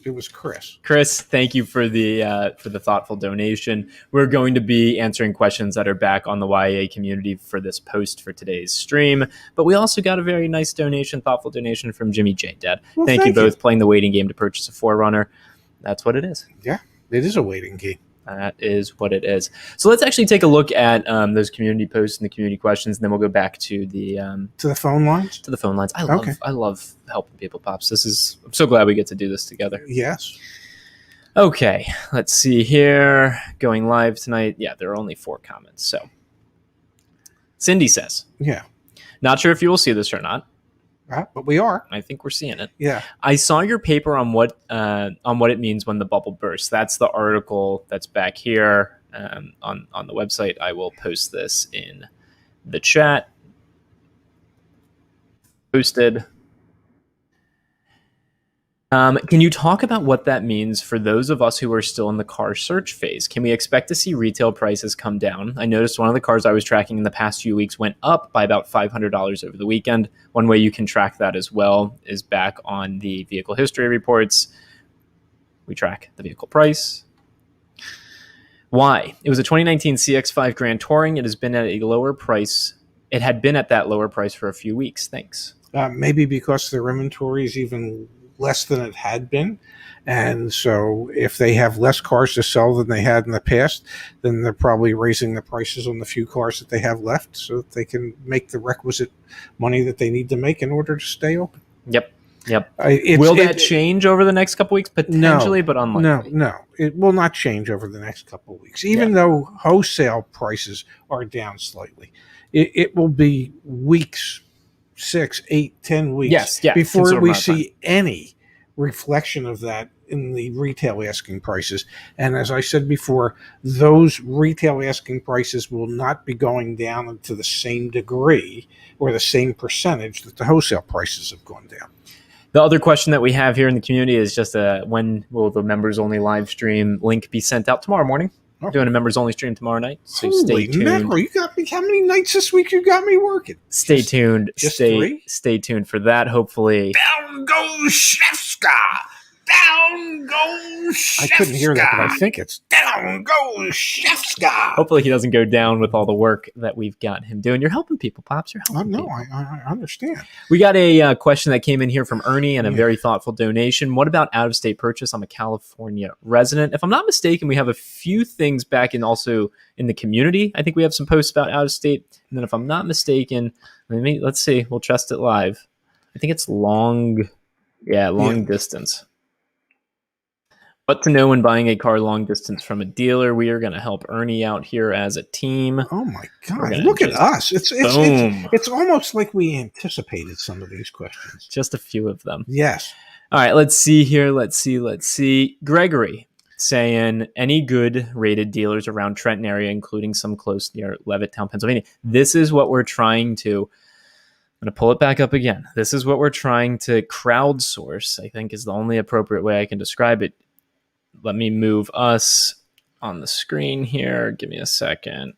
It was Chris. Chris, thank you for the thoughtful donation. We're going to be answering questions that are back on the YAA community for this post for today's stream. But we also got a very nice donation, thoughtful donation from Jimmy J. Dad. Well, thank you both. Playing the waiting game to purchase a 4Runner. That's what it is. Yeah, it is a waiting game. That is what it is. So let's actually take a look at those community posts and the community questions, and then we'll go back to the phone lines. To the phone lines. I love helping people, Pops. I'm so glad we get to do this together. Yes. Okay, let's see here. Going live tonight. Yeah, there are only 4 comments. So Cindy says, "Yeah, not sure if you will see this or not." But we are. I think we're seeing it. Yeah. I saw your paper on what it means when the bubble bursts. That's the article that's back here on the website. I will post this in the chat. Posted. Can you talk about what that means for those of us who are still in the car search phase? Can we expect to see retail prices come down? I noticed one of the cars I was tracking in the past few weeks went up by about $500 over the weekend. One way you can track that as well is back on the vehicle history reports. We track the vehicle price. Why? It was a 2019 CX-5 Grand Touring. It has been at a lower price. It had been at that lower price for a few weeks. Thanks. Maybe because their inventory is even less than it had been, and so if they have less cars to sell than they had in the past, then they're probably raising the prices on the few cars that they have left so that they can make the requisite money that they need to make in order to stay open. Yep. Will that change over the next couple weeks? Potentially, but unlikely. No, it will not change over the next couple of weeks, even though wholesale prices are down slightly. It will be weeks, 6, 8, 10 weeks before we see any reflection of that in the retail asking prices. And as I said before, those retail asking prices will not be going down to the same degree or the same percentage that the wholesale prices have gone down. The other question that we have here in the community is just when will the members only live stream link be sent out? Tomorrow morning. We're doing a members only stream tomorrow night. So stay tuned. Mackerel, you got me. How many nights this week you got me working? Stay tuned. Just 3? Stay tuned for that. Hopefully. Down goes Shefska. Down goes Shefska. I couldn't hear that, but I think it's down goes Shefska. Hopefully he doesn't go down with all the work that we've got him doing. You're helping people, Pops. You're helping people. I understand. We got a question that came in here from Ernie and a very thoughtful donation. What about out-of-state purchase? I'm a California resident. If I'm not mistaken, we have a few things back also in the community. I think we have some posts about out-of-state. And then if I'm not mistaken, let's see. We'll test it live. I think it's long distance. What to know when buying a car long distance from a dealer. We are going to help Ernie out here as a team. Oh my God. Look at us. It's almost like we anticipated some of these questions. Just a few of them. Yes. All right. Let's see here. Let's see. Gregory. saying any good rated dealers around Trenton area, including some close near Levittown, Pennsylvania. This is what we're trying to, I'm going to pull it back up again. This is what we're trying to crowdsource, I think is the only appropriate way I can describe it. Let me move us on the screen here. Give me a second.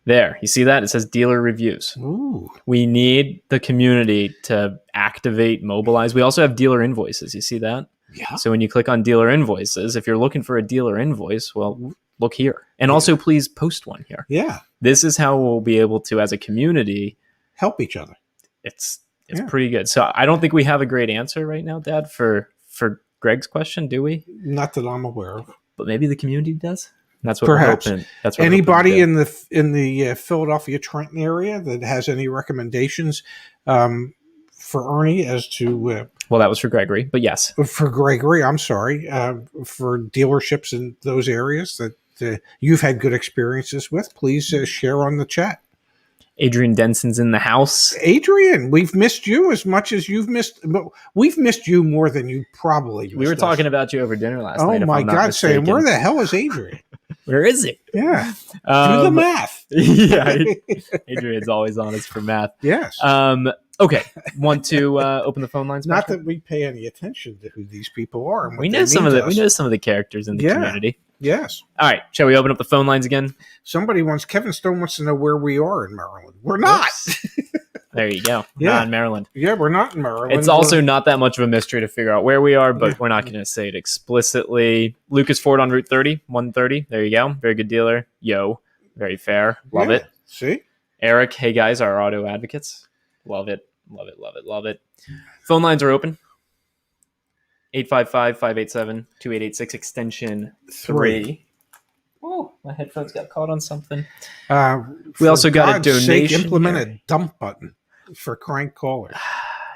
There, you see that? It says dealer reviews. Ooh. We need the community to activate, mobilize. We also have dealer invoices. You see that? Yeah. So when you click on dealer invoices, if you're looking for a dealer invoice, well, look here. And also please post one here. Yeah. This is how we'll be able to, as a community, help each other. It's pretty good. So I don't think we have a great answer right now, Dad, for Greg's question, do we? Not that I'm aware of. But maybe the community does. That's what Perhaps. we're hoping. That's what anybody in the Philadelphia Trenton area that has any recommendations for Ernie as to well, that was for Gregory, but yes, for Gregory. I'm sorry, for dealerships in those areas that you've had good experiences with. Please share on the chat. Adrian Denson's in the house. Adrian, we've missed you as much as you've missed. But we've missed you more than you probably missed. We were talking about you over dinner last night. Oh my God, saying where the hell is Adrian? Where is he? Yeah. Do the math. Yeah. Adrian's always on us for math. Yes. Okay. Want to open the phone lines? Not that we pay any attention to who these people are. And we know some of the characters in the community. Yes. All right. Shall we open up the phone lines again? Kevin Stone wants to know where we are in Maryland. We're not. There you go. Yeah. Not in Maryland. Yeah, we're not in Maryland. It's also not that much of a mystery to figure out where we are, but we're not going to say it explicitly. Lucas Ford on Route 30, 130. There you go. Very good dealer. Yo. Very fair. Love it. See? Eric, hey guys, our auto advocates. Love it. Love it. Love it. Love it. Phone lines are open. 855-587-2886 extension 3. Oh, my headphones got caught on something. We also got a donation. Implement a dump button for crank caller.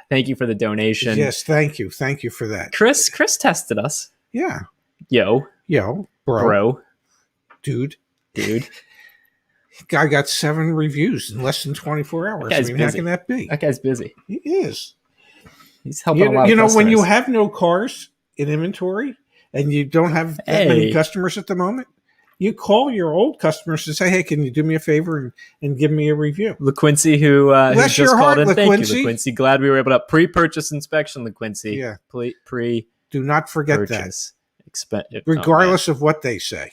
Thank you for the donation. Yes, thank you. Thank you for that. Chris tested us. Yeah. Yo, bro. Dude. Guy got 7 reviews in less than 24 hours. How can that be? That guy's busy. He is. He's helping a lot of customers. When you have no cars in inventory and you don't have that many customers at the moment, you call your old customers and say, hey, can you do me a favor and give me a review? LaQuincy, who just called in. Thank you, LaQuincy. Glad we were able to pre-purchase inspection, LaQuincy. Yeah. Do not forget that. Regardless of what they say.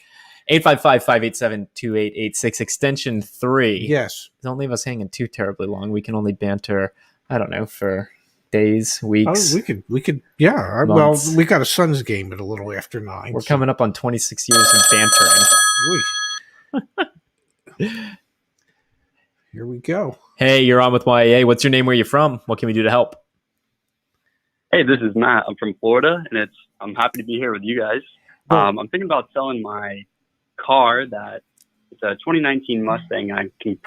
855-587-2886, extension 3. Yes. Don't leave us hanging too terribly long. We can only banter, I don't know, for days, weeks. Oh, we could. Yeah. Months. Well, we got a Suns game at a little after 9. We're coming up on 26 years of bantering. Here we go. Hey, you're on with YAA. What's your name? Where are you from? What can we do to help? Hey, this is Matt. I'm from Florida, and I'm happy to be here with you guys. I'm thinking about selling my car. It's a 2019 Mustang. I can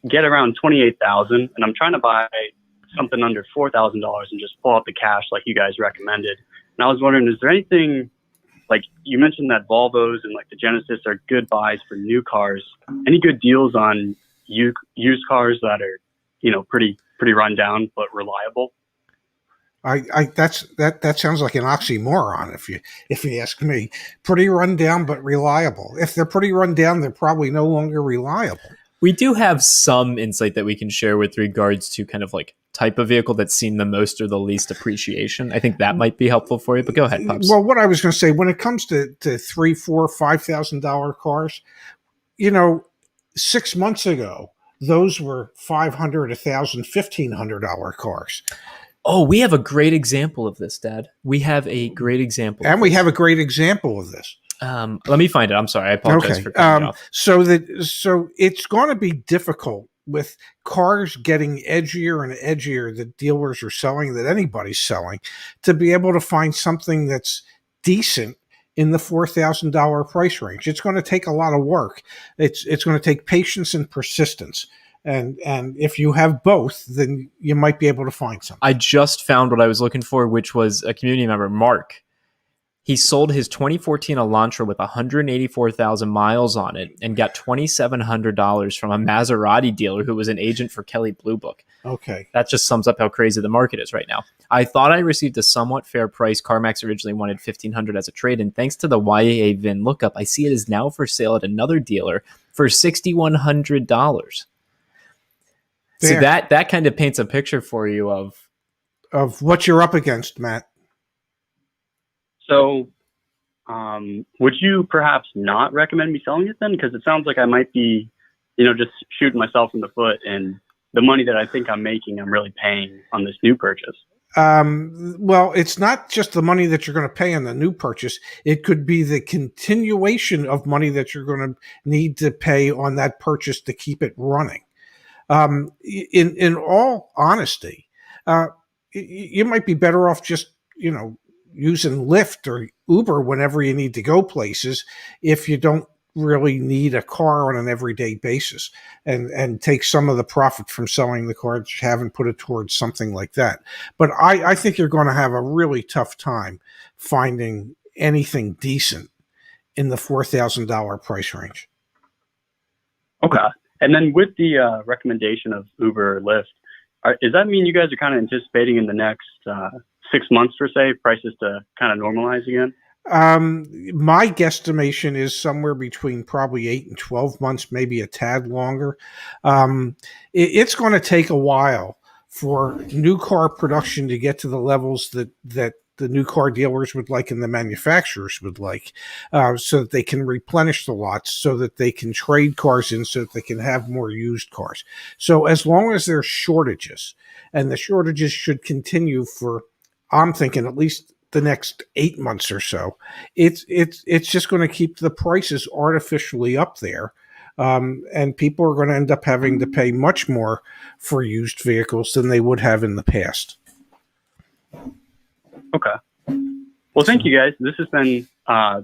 get around $28,000, and I'm trying to buy something under $4,000 and just pull out the cash like you guys recommended. And I was wondering, is there anything, like you mentioned that Volvos and like the Genesis are good buys for new cars? Any good deals on used cars that are, pretty run down but reliable? That sounds like an oxymoron if you ask me. Pretty run down but reliable. If they're pretty run down, they're probably no longer reliable. We do have some insight that we can share with regards to kind of like type of vehicle that's seen the most or the least appreciation. I think that might be helpful for you, but go ahead, Pops. Well, what I was going to say, when it comes to $3,000, $4,000, $5,000 cars, 6 months ago, those were $500, $1,000, $1,500 cars. Oh, we have a great example of this, Dad. We have a great example. And we have a great example of this. Let me find it. I'm sorry. I apologize for cutting off. So it's going to be difficult with cars getting edgier and edgier that dealers are selling, that anybody's selling, to be able to find something that's decent in the $4,000 price range. It's going to take a lot of work. It's going to take patience and persistence. And if you have both, then you might be able to find something. I just found what I was looking for, which was a community member, Mark. He sold his 2014 Elantra with 184,000 miles on it and got $2,700 from a Maserati dealer who was an agent for Kelley Blue Book. Okay. That just sums up how crazy the market is right now. I thought I received a somewhat fair price. CarMax originally wanted $1,500 as a trade, and thanks to the YAA VIN lookup, I see it is now for sale at another dealer for $6,100. So that kind of paints a picture for you of what you're up against, Matt. So, would you perhaps not recommend me selling it then? Because it sounds like I might be, just shooting myself in the foot, and the money that I think I'm making, I'm really paying on this new purchase. Well, it's not just the money that you're going to pay on the new purchase. It could be the continuation of money that you're going to need to pay on that purchase to keep it running. In all honesty, you might be better off just, using Lyft or Uber whenever you need to go places if you don't really need a car on an everyday basis, and take some of the profit from selling the car that you haven't put it towards something like that. But I think you're going to have a really tough time finding anything decent in the $4,000 price range. Okay. And then with the recommendation of Uber or Lyft, does that mean you guys are kind of anticipating in the next 6 months, per se, prices to kind of normalize again? My guesstimation is somewhere between probably 8 and 12 months, maybe a tad longer. It's going to take a while for new car production to get to the levels that the new car dealers would like and the manufacturers would like, so that they can replenish the lots, so that they can trade cars in, so that they can have more used cars. So as long as there's shortages, and the shortages should continue for, I'm thinking, at least the next 8 months or so, it's just going to keep the prices artificially up there. And people are going to end up having to pay much more for used vehicles than they would have in the past. Okay. Well, thank you guys. This has been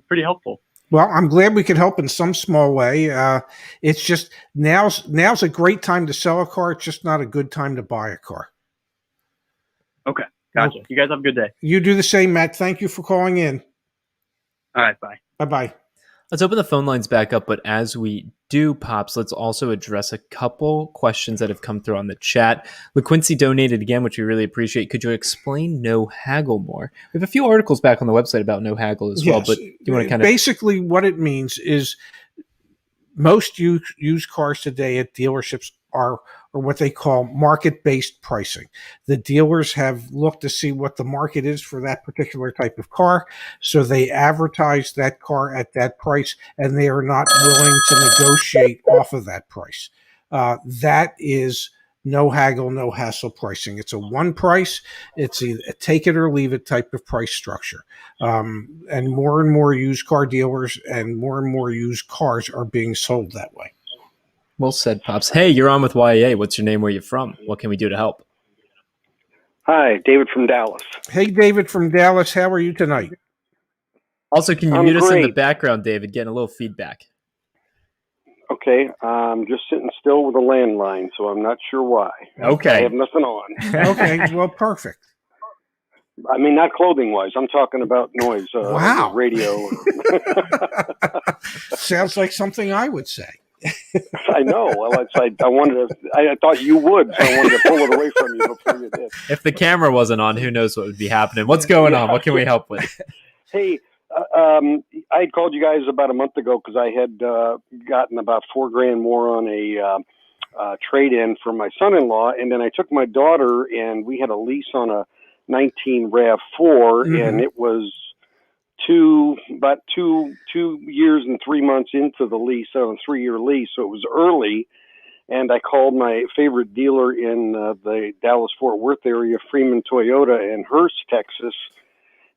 pretty helpful. Well, I'm glad we could help in some small way. It's just now's a great time to sell a car. It's just not a good time to buy a car. Okay. Gotcha. You guys have a good day. You do the same, Matt. Thank you for calling in. All right. Bye. Bye-bye. Let's open the phone lines back up, but as we do, Pops, let's also address a couple questions that have come through on the chat. LaQuincy donated again, which we really appreciate. Could you explain no haggle more? We have a few articles back on the website about no haggle as well, but do you want to kind of... Basically, what it means is most used cars today at dealerships are what they call market-based pricing. The dealers have looked to see what the market is for that particular type of car, so they advertise that car at that price, and they are not willing to negotiate off of that price. That is no haggle, no hassle pricing. It's a one price. It's a take it or leave it type of price structure. And more used car dealers and more used cars are being sold that way. Well said, Pops. Hey, you're on with YAA. What's your name? Where you from? What can we do to help? Hi, David from Dallas. Hey, David from Dallas. How are you tonight? Also, can you mute us in the background, David? Getting a little feedback. Okay, I'm just sitting still with a landline, so I'm not sure why. Okay. I have nothing on. Okay, well, perfect. I mean, not clothing-wise. I'm talking about noise. Wow. Radio. Sounds like something I would say. I know. Well, I wanted to. I thought you would, so I wanted to pull it away from you before you did. If the camera wasn't on, who knows what would be happening? What's going on? What can we help with? Hey, I had called you guys about a month ago because I had gotten about $4,000 more on a trade-in for my son-in-law, and then I took my daughter, and we had a lease on a 19 RAV4, and it was about two years and 3 months into the lease, on a 3-year lease, so it was early. And I called my favorite dealer in the Dallas-Fort Worth area, Freeman Toyota in Hearst, Texas.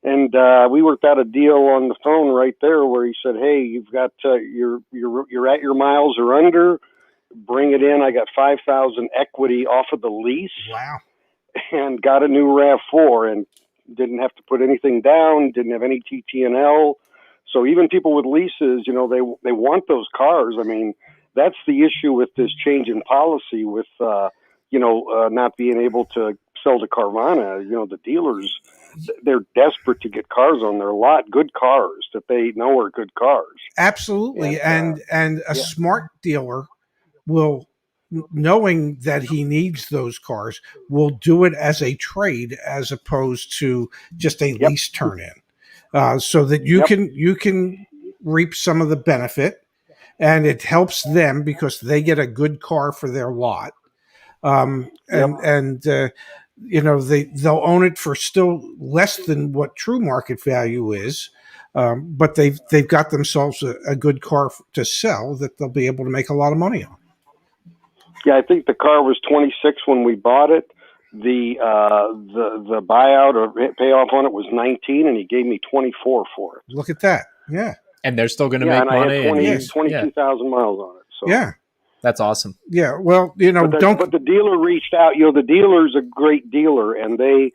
And we worked out a deal on the phone right there where he said, "Hey, you've got you're at your miles or under. Bring it in. I got $5,000 equity off of the lease." Wow! And got a new RAV4 and didn't have to put anything down. Didn't have any TT&L. So even people with leases, they want those cars. I mean, that's the issue with this change in policy with not being able to sell to Carvana. The dealers they're desperate to get cars on their lot, good cars that they know are good cars. Absolutely. And a smart dealer will, knowing that he needs those cars, will do it as a trade as opposed to just a lease turn in, so that you can reap some of the benefit, and it helps them because they get a good car for their lot. They'll own it for still less than what true market value is. But they've got themselves a good car to sell that they'll be able to make a lot of money on. Yeah, I think the car was 26 when we bought it. The buyout or payoff on it was 19, and he gave me 24 for it. Look at that. Yeah. And they're still going to make and money. I had 22,000 miles on it. So. Yeah. That's awesome. Yeah. Well, but the dealer reached out. The dealer's a great dealer, and they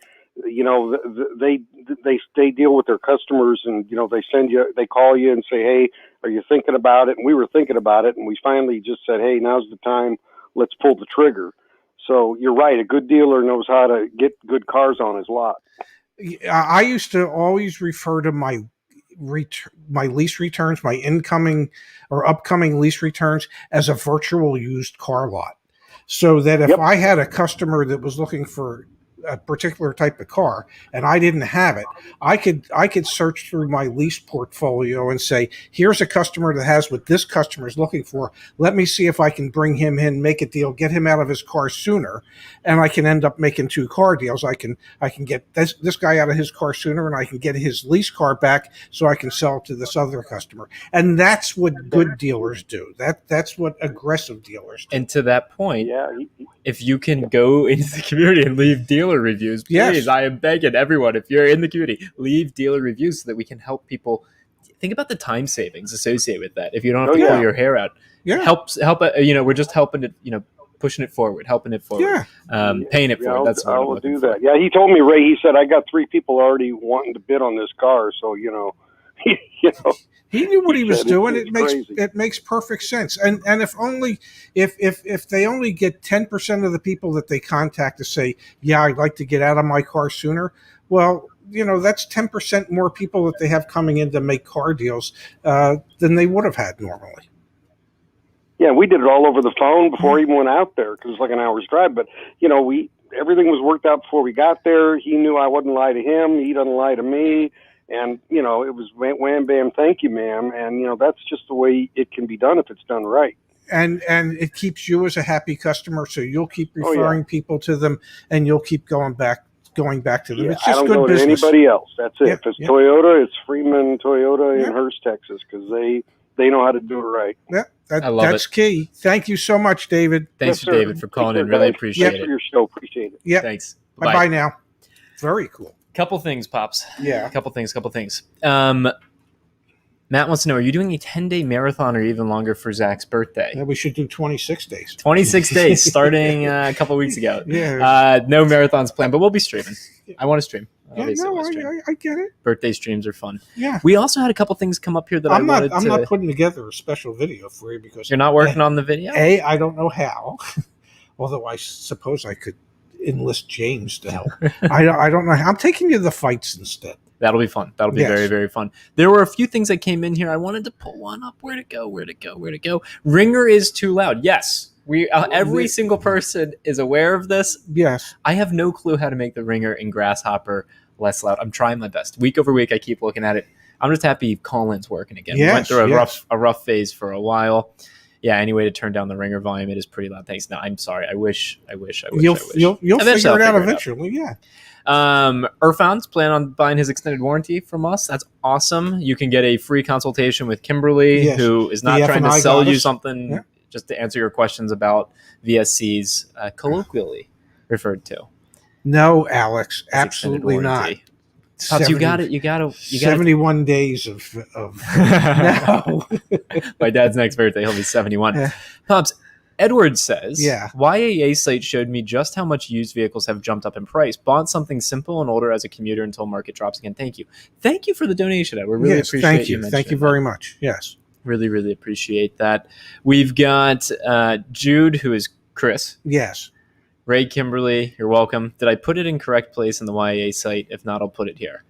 deal with their customers, and they call you and say, hey, are you thinking about it? And we were thinking about it, and we finally just said, hey, now's the time. Let's pull the trigger. So you're right. A good dealer knows how to get good cars on his lot. I used to always refer to my lease returns, my incoming or upcoming lease returns, as a virtual used car lot. So that if I had a customer that was looking for a particular type of car and I didn't have it, I could search through my lease portfolio and say, here's a customer that has what this customer is looking for. Let me see if I can bring him in, make a deal, get him out of his car sooner, and I can end up making 2 car deals. I can get this guy out of his car sooner, and I can get his lease car back so I can sell it to this other customer. And that's what good dealers do. That's what aggressive dealers do. And to that point, if you can go into the community and leave dealer reviews, please, yes. I am begging everyone, if you're in the community, leave dealer reviews so that we can help people. Think about the time savings associated with that. If you don't have to pull your hair out, help. We're just helping it. Pushing it forward, helping it forward, paying it forward. That's what I will do that. Yeah, he told me, Ray. He said I got 3 people already wanting to bid on this car. So He knew what he was doing. It makes perfect sense. And if they only get 10% of the people that they contact to say, yeah, I'd like to get out of my car sooner. Well, that's 10% more people that they have coming in to make car deals than they would have had normally. Yeah, we did it all over the phone before he even went out there because it's like an hour's drive. But everything was worked out before we got there. He knew I wouldn't lie to him. He doesn't lie to me. And, it was wham, bam, thank you, ma'am. And, that's just the way it can be done if it's done right. And it keeps you as a happy customer, so you'll keep referring people to them, and you'll keep going back to them. Yeah, it's just I don't good go business. to anybody else. That's it. If it's Toyota, it's Freeman Toyota in Hearst, Texas, because they know how to do it right. Yeah, that's key. Thank you so much, David. Thanks, David, for calling in. Really appreciate it. For your show. Appreciate it. Yeah. Thanks. Bye now. Very cool. Couple things, Pops. Yeah. Couple things. Matt wants to know, are you doing a 10-day marathon or even longer for Zach's birthday? Yeah, we should do 26 days. 26 days, starting a couple weeks ago. Yeah. No marathons planned, but we'll be streaming. I want to stream. I get it. Birthday streams are fun. Yeah. We also had a couple things come up here that I'm not putting together a special video for you because you're not working on the video. I don't know how. Although I suppose I could enlist James to help. I don't know how. I'm taking you to the fights instead. That'll be fun. That'll be very, very fun. There were a few things that came in here. I wanted to pull one up. Where'd it go? Ringer is too loud. Yes. Every single person is aware of this. Yes. I have no clue how to make the Ringer and Grasshopper less loud. I'm trying my best. Week over week, I keep looking at it. I'm just happy Colin's working again. Yes, we went through a rough phase for a while. Yeah, any way to turn down the Ringer volume, it is pretty loud. Thanks. No, I'm sorry. I wish. You'll figure it out eventually. Yeah. Irfan's plan on buying his extended warranty from us. That's awesome. You can get a free consultation with Kimberly, who is not trying to sell you something, just to answer your questions about VSCs, colloquially referred to. No, Alex, absolutely not. Pops, you got it. 71 days of no. My dad's next birthday, he'll be 71. Pops, Edward says, YAA site showed me just how much used vehicles have jumped up in price. Bought something simple and older as a commuter until market drops again. Thank you. Thank you for the donation, Edward. Really appreciate you. Thank you very much. Yes. Really, really appreciate that. We've got Jude, who is Chris. Yes. Ray Kimberly, you're welcome. Did I put it in correct place in the YAA site? If not, I'll put it here.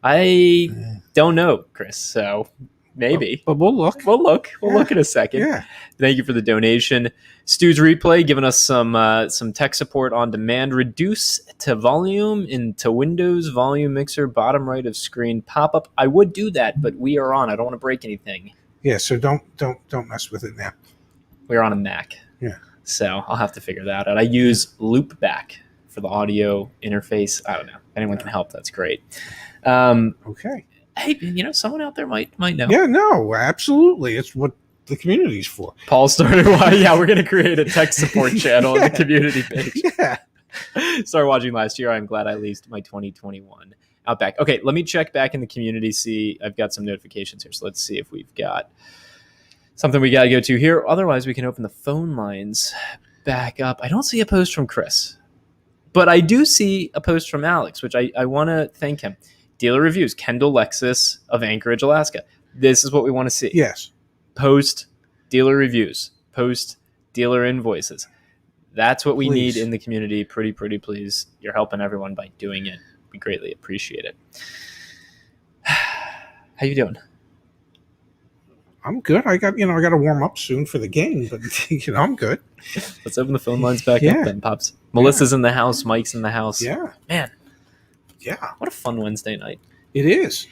I don't know, Chris, so maybe. But we'll look. We'll look in a second. Yeah. Thank you for the donation. Stu's Replay giving us some tech support on demand. Reduce to volume into Windows volume mixer, bottom right of screen pop-up. I would do that, but we are on. I don't want to break anything. Yeah, so don't mess with it now. We're on a Mac. Yeah. So I'll have to figure that out. I use Loopback for the audio interface. I don't know. If anyone can help, that's great. Okay. Hey, someone out there might know. Yeah, no, absolutely. It's what the community's for. Paul started, we're going to create a tech support channel on the community page. Yeah. Started watching last year. I'm glad I leased my 2021 Outback. Okay, let me check back in the community, see. I've got some notifications here, so let's see if we've got something we got to go to here. Otherwise, we can open the phone lines back up. I don't see a post from Chris, but I do see a post from Alex, which I want to thank him. Dealer reviews, Kendall Lexus of Anchorage, Alaska. This is what we want to see. Yes. Post dealer reviews, post dealer invoices. That's what we need in the community. Pretty please. You're helping everyone by doing it. We greatly appreciate it. How you doing? I'm good. I got to warm up soon for the game, but I'm good. Let's open the phone lines back up then, Pops. Melissa's in the house. Mike's in the house. Yeah. Man. Yeah. What a fun Wednesday night. It is.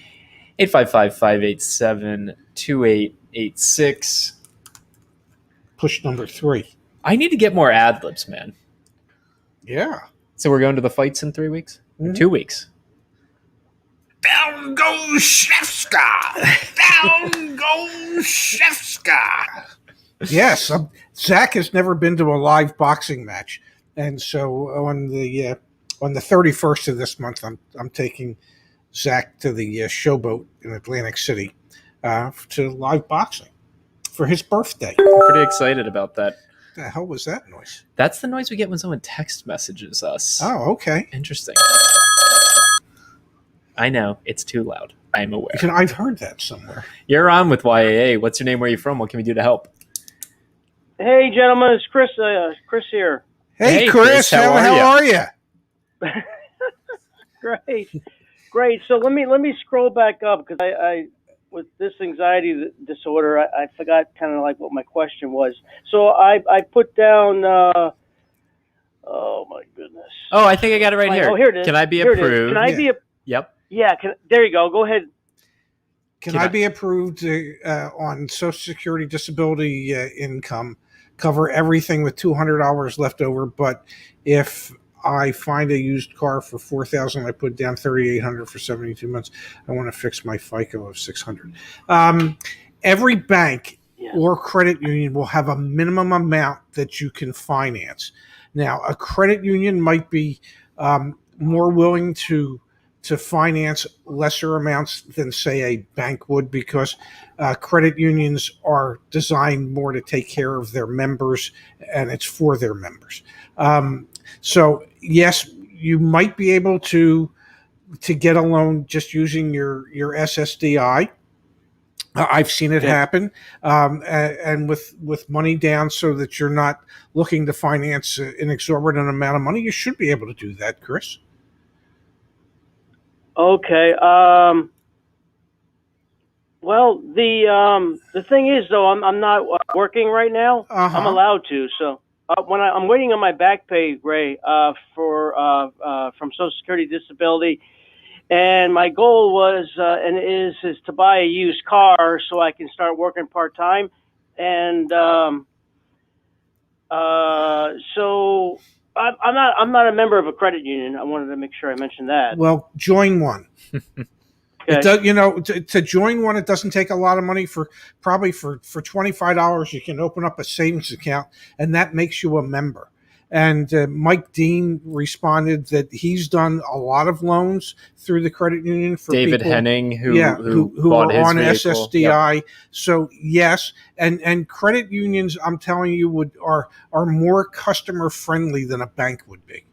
855-587-2886. Push number 3. I need to get more ad libs, man. Yeah. So we're going to the fights in 3 weeks? Mm-hmm. 2 weeks. Down goes Shefska. Down goes Shefska. Yes. Zach has never been to a live boxing match. And so on the 31st of this month, I'm taking Zach to the Showboat in Atlantic City to live boxing for his birthday. I'm pretty excited about that. What the hell was that noise? That's the noise we get when someone text messages us. Oh, okay. Interesting. I know, it's too loud. I'm aware. I've heard that somewhere. You're on with YAA. What's your name? Where are you from? What can we do to help? Hey, gentlemen, it's Chris. Chris here. Hey, Chris, how are you? Great. So let me scroll back up because I with this anxiety disorder, I forgot kind of like what my question was. So I put down. Oh my goodness. Oh, I think I got it right here. Oh, here it is. Can I be approved? Can I be? Yep. Yeah. There you go. Go ahead. Can I be approved on Social Security disability income? Cover everything with $200 left over, but if I find a used car for $4,000, I put down $3,800 for 72 months. I want to fix my FICO of $600. Every bank or credit union will have a minimum amount that you can finance. Now, a credit union might be more willing to finance lesser amounts than, say, a bank would, because credit unions are designed more to take care of their members, and it's for their members. So, yes, you might be able to get a loan just using your SSDI. I've seen it happen, and with money down so that you're not looking to finance an exorbitant amount of money, you should be able to do that, Chris. Okay. Well, the thing is, though, I'm not working right now. Uh-huh. I'm allowed to. So when I'm waiting on my back pay, Ray, from Social Security disability, and my goal was and is to buy a used car so I can start working part time, and so. I'm not a member of a credit union. I wanted to make sure I mentioned that. Well, join one. Okay. It does, to join one, it doesn't take a lot of money. For $25, you can open up a savings account, and that makes you a member. And Mike Dean responded that he's done a lot of loans through the credit union for David people, Henning, who are on vehicle. SSDI. Yep. So yes, and credit unions, I'm telling you, are more customer friendly than a bank would be.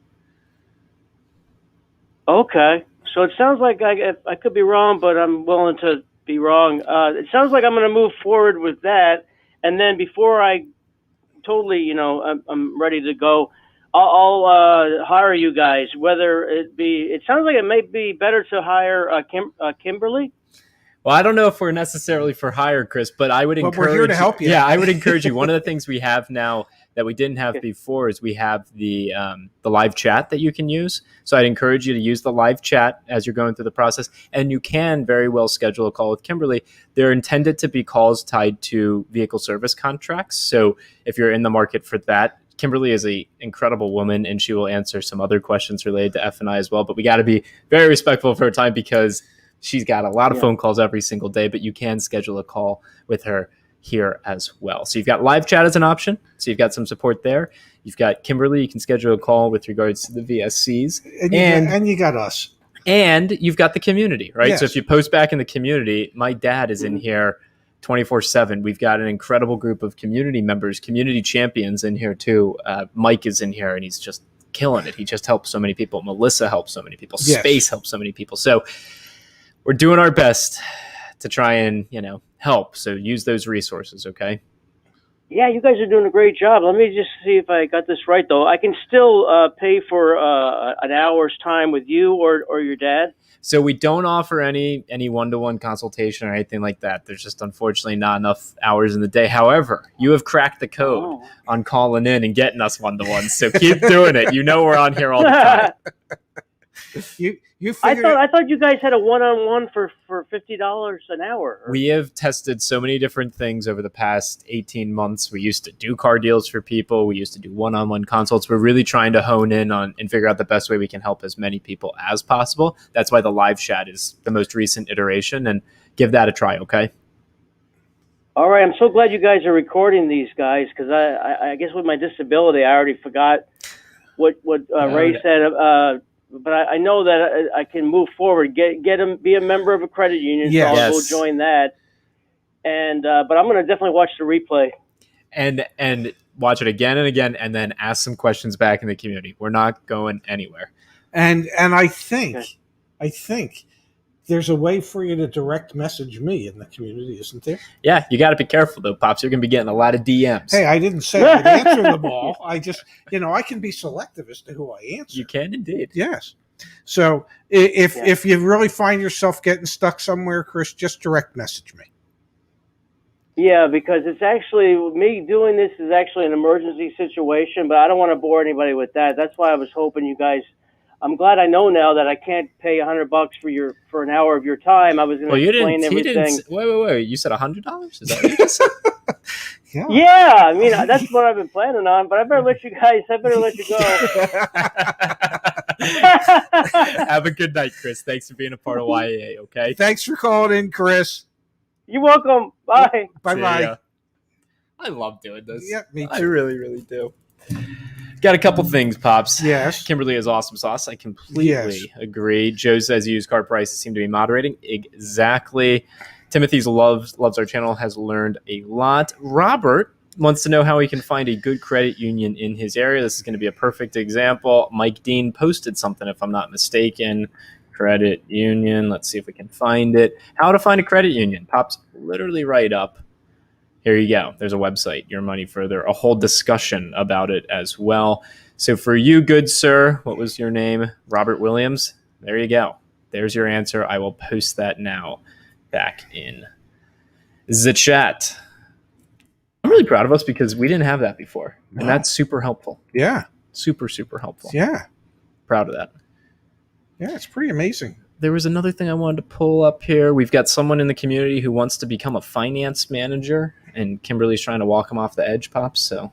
Okay, so it sounds like I could be wrong, but I'm willing to be wrong. It sounds like I'm going to move forward with that, and then before I totally, I'm ready to go, I'll hire you guys. Whether it sounds like it may be better to hire Kimberly. Well, I don't know if we're necessarily for hire, Chris, but I would encourage. We're here to help you. Yeah, I would encourage you. One of the things we have now that we didn't have before is we have the live chat that you can use. So I'd encourage you to use the live chat as you're going through the process, and you can very well schedule a call with Kimberly. They're intended to be calls tied to vehicle service contracts. So if you're in the market for that, Kimberly is an incredible woman, and she will answer some other questions related to F&I as well. But we got to be very respectful of her time because she's got a lot of phone calls every single day, but you can schedule a call with her here as well. So you've got live chat as an option. So you've got some support there. You've got Kimberly. You can schedule a call with regards to the VSCs. And you got us. And you've got the community, right? Yes. So if you post back in the community, my dad is in here 24/7. We've got an incredible group of community members, community champions in here too. Mike is in here and he's just killing it. He just helps so many people. Melissa helps so many people. Yes. Space helps so many people. So we're doing our best to try and, help. So use those resources, okay? Yeah, you guys are doing a great job. Let me just see if I got this right, though. I can still pay for an hour's time with you or your dad? So we don't offer any one-to-one consultation or anything like that. There's just unfortunately not enough hours in the day. However, you have cracked the code on calling in and getting us one-to-ones. So keep doing it. We're on here all the time. I thought you guys had a one-on-one for $50 an hour. We have tested so many different things over the past 18 months. We used to do car deals for people. We used to do one-on-one consults. We're really trying to hone in on and figure out the best way we can help as many people as possible. That's why the live chat is the most recent iteration, and give that a try, okay? All right. I'm so glad you guys are recording these guys because I guess with my disability, I already forgot what Ray said. But I know that I can move forward, be a member of a credit union. So I'll go join that. And but I'm going to definitely watch the replay and watch it again and again, and then ask some questions back in the community. We're not going anywhere. And I think there's a way for you to direct message me in the community, isn't there? Yeah, you got to be careful though, Pops. You're going to be getting a lot of DMs. Hey, I didn't say I'd answer them all. I just, I can be selective as to who I answer. You can indeed. Yes. So if you really find yourself getting stuck somewhere, Chris, just direct message me. Yeah, because it's actually me doing this is actually an emergency situation, but I don't want to bore anybody with that. That's why I was hoping you guys. I'm glad I know now that I can't pay $100 for an hour of your time. I was going to explain everything. Wait! You said $100? Is that what you just said? Yeah, I mean that's what I've been planning on. But I better let you go. Have a good night, Chris. Thanks for being a part of YAA. Okay. Thanks for calling in, Chris. You're welcome. Bye. Bye. I love doing this. Yeah, me too. I really, really do. Got a couple things, Pops. Yes. Kimberly is awesome sauce. I completely agree. Joe says used car prices seem to be moderating. Exactly. Timothy's loves our channel, has learned a lot. Robert wants to know how he can find a good credit union in his area. This is going to be a perfect example. Mike Dean posted something, if I'm not mistaken. Credit union. Let's see if we can find it. How to find a credit union. Pops literally right up. Here you go. There's a website, Your Money Further, a whole discussion about it as well. So for you, good sir, what was your name? Robert Williams. There you go. There's your answer. I will post that now back in the chat. I'm really proud of us because we didn't have that before. And that's super helpful. Yeah. Super, super helpful. Yeah. Proud of that. Yeah, it's pretty amazing. There was another thing I wanted to pull up here. We've got someone in the community who wants to become a finance manager, and Kimberly's trying to walk him off the edge, Pops. So,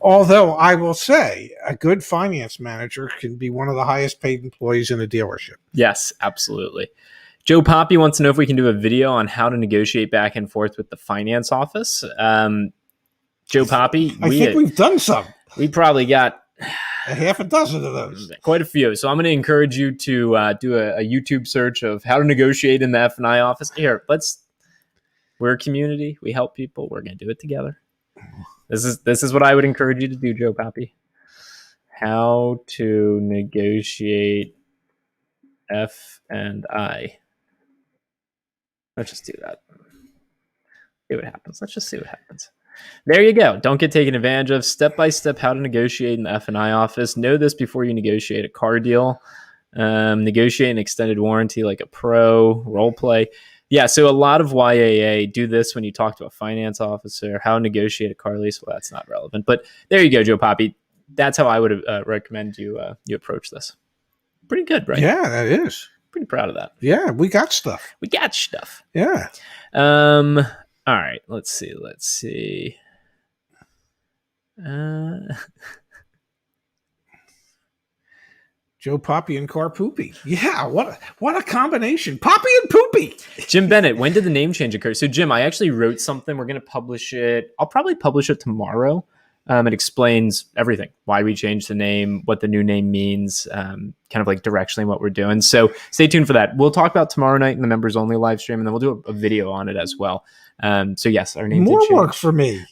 although I will say, a good finance manager can be one of the highest paid employees in a dealership. Yes, absolutely. Joe Poppy wants to know if we can do a video on how to negotiate back and forth with the finance office. Joe Poppy, I think we've done some. We probably got a half a dozen of those. Quite a few. So I'm going to encourage you to do a YouTube search of how to negotiate in the F&I office. Here, we're a community. We help people. We're going to do it together. This is what I would encourage you to do, Joe Poppy. How to negotiate F&I. Let's just do that. See what happens. Let's just see what happens. There you go. Don't get taken advantage of. Step-by-step how to negotiate in the F&I office. Know this before you negotiate a car deal. Negotiate an extended warranty like a pro. Role play. Yeah, so a lot of YAA do this when you talk to a finance officer. How to negotiate a car lease. Well, that's not relevant. But there you go, Joe Poppy. That's how I would recommend you approach this. Pretty good, right? Yeah, that is. Pretty proud of that. Yeah, we got stuff. Yeah. All right, let's see. Joe Poppy and Car Poopy. Yeah, what a combination. Poppy and Poopy. Jim Bennett, when did the name change occur? So, Jim, I actually wrote something. We're going to publish it. I'll probably publish it tomorrow. It explains everything, why we changed the name, what the new name means, kind of like directionally what we're doing. So stay tuned for that. We'll talk about tomorrow night in the members only live stream, and then we'll do a video on it as well. So yes, our name more did change. work for me.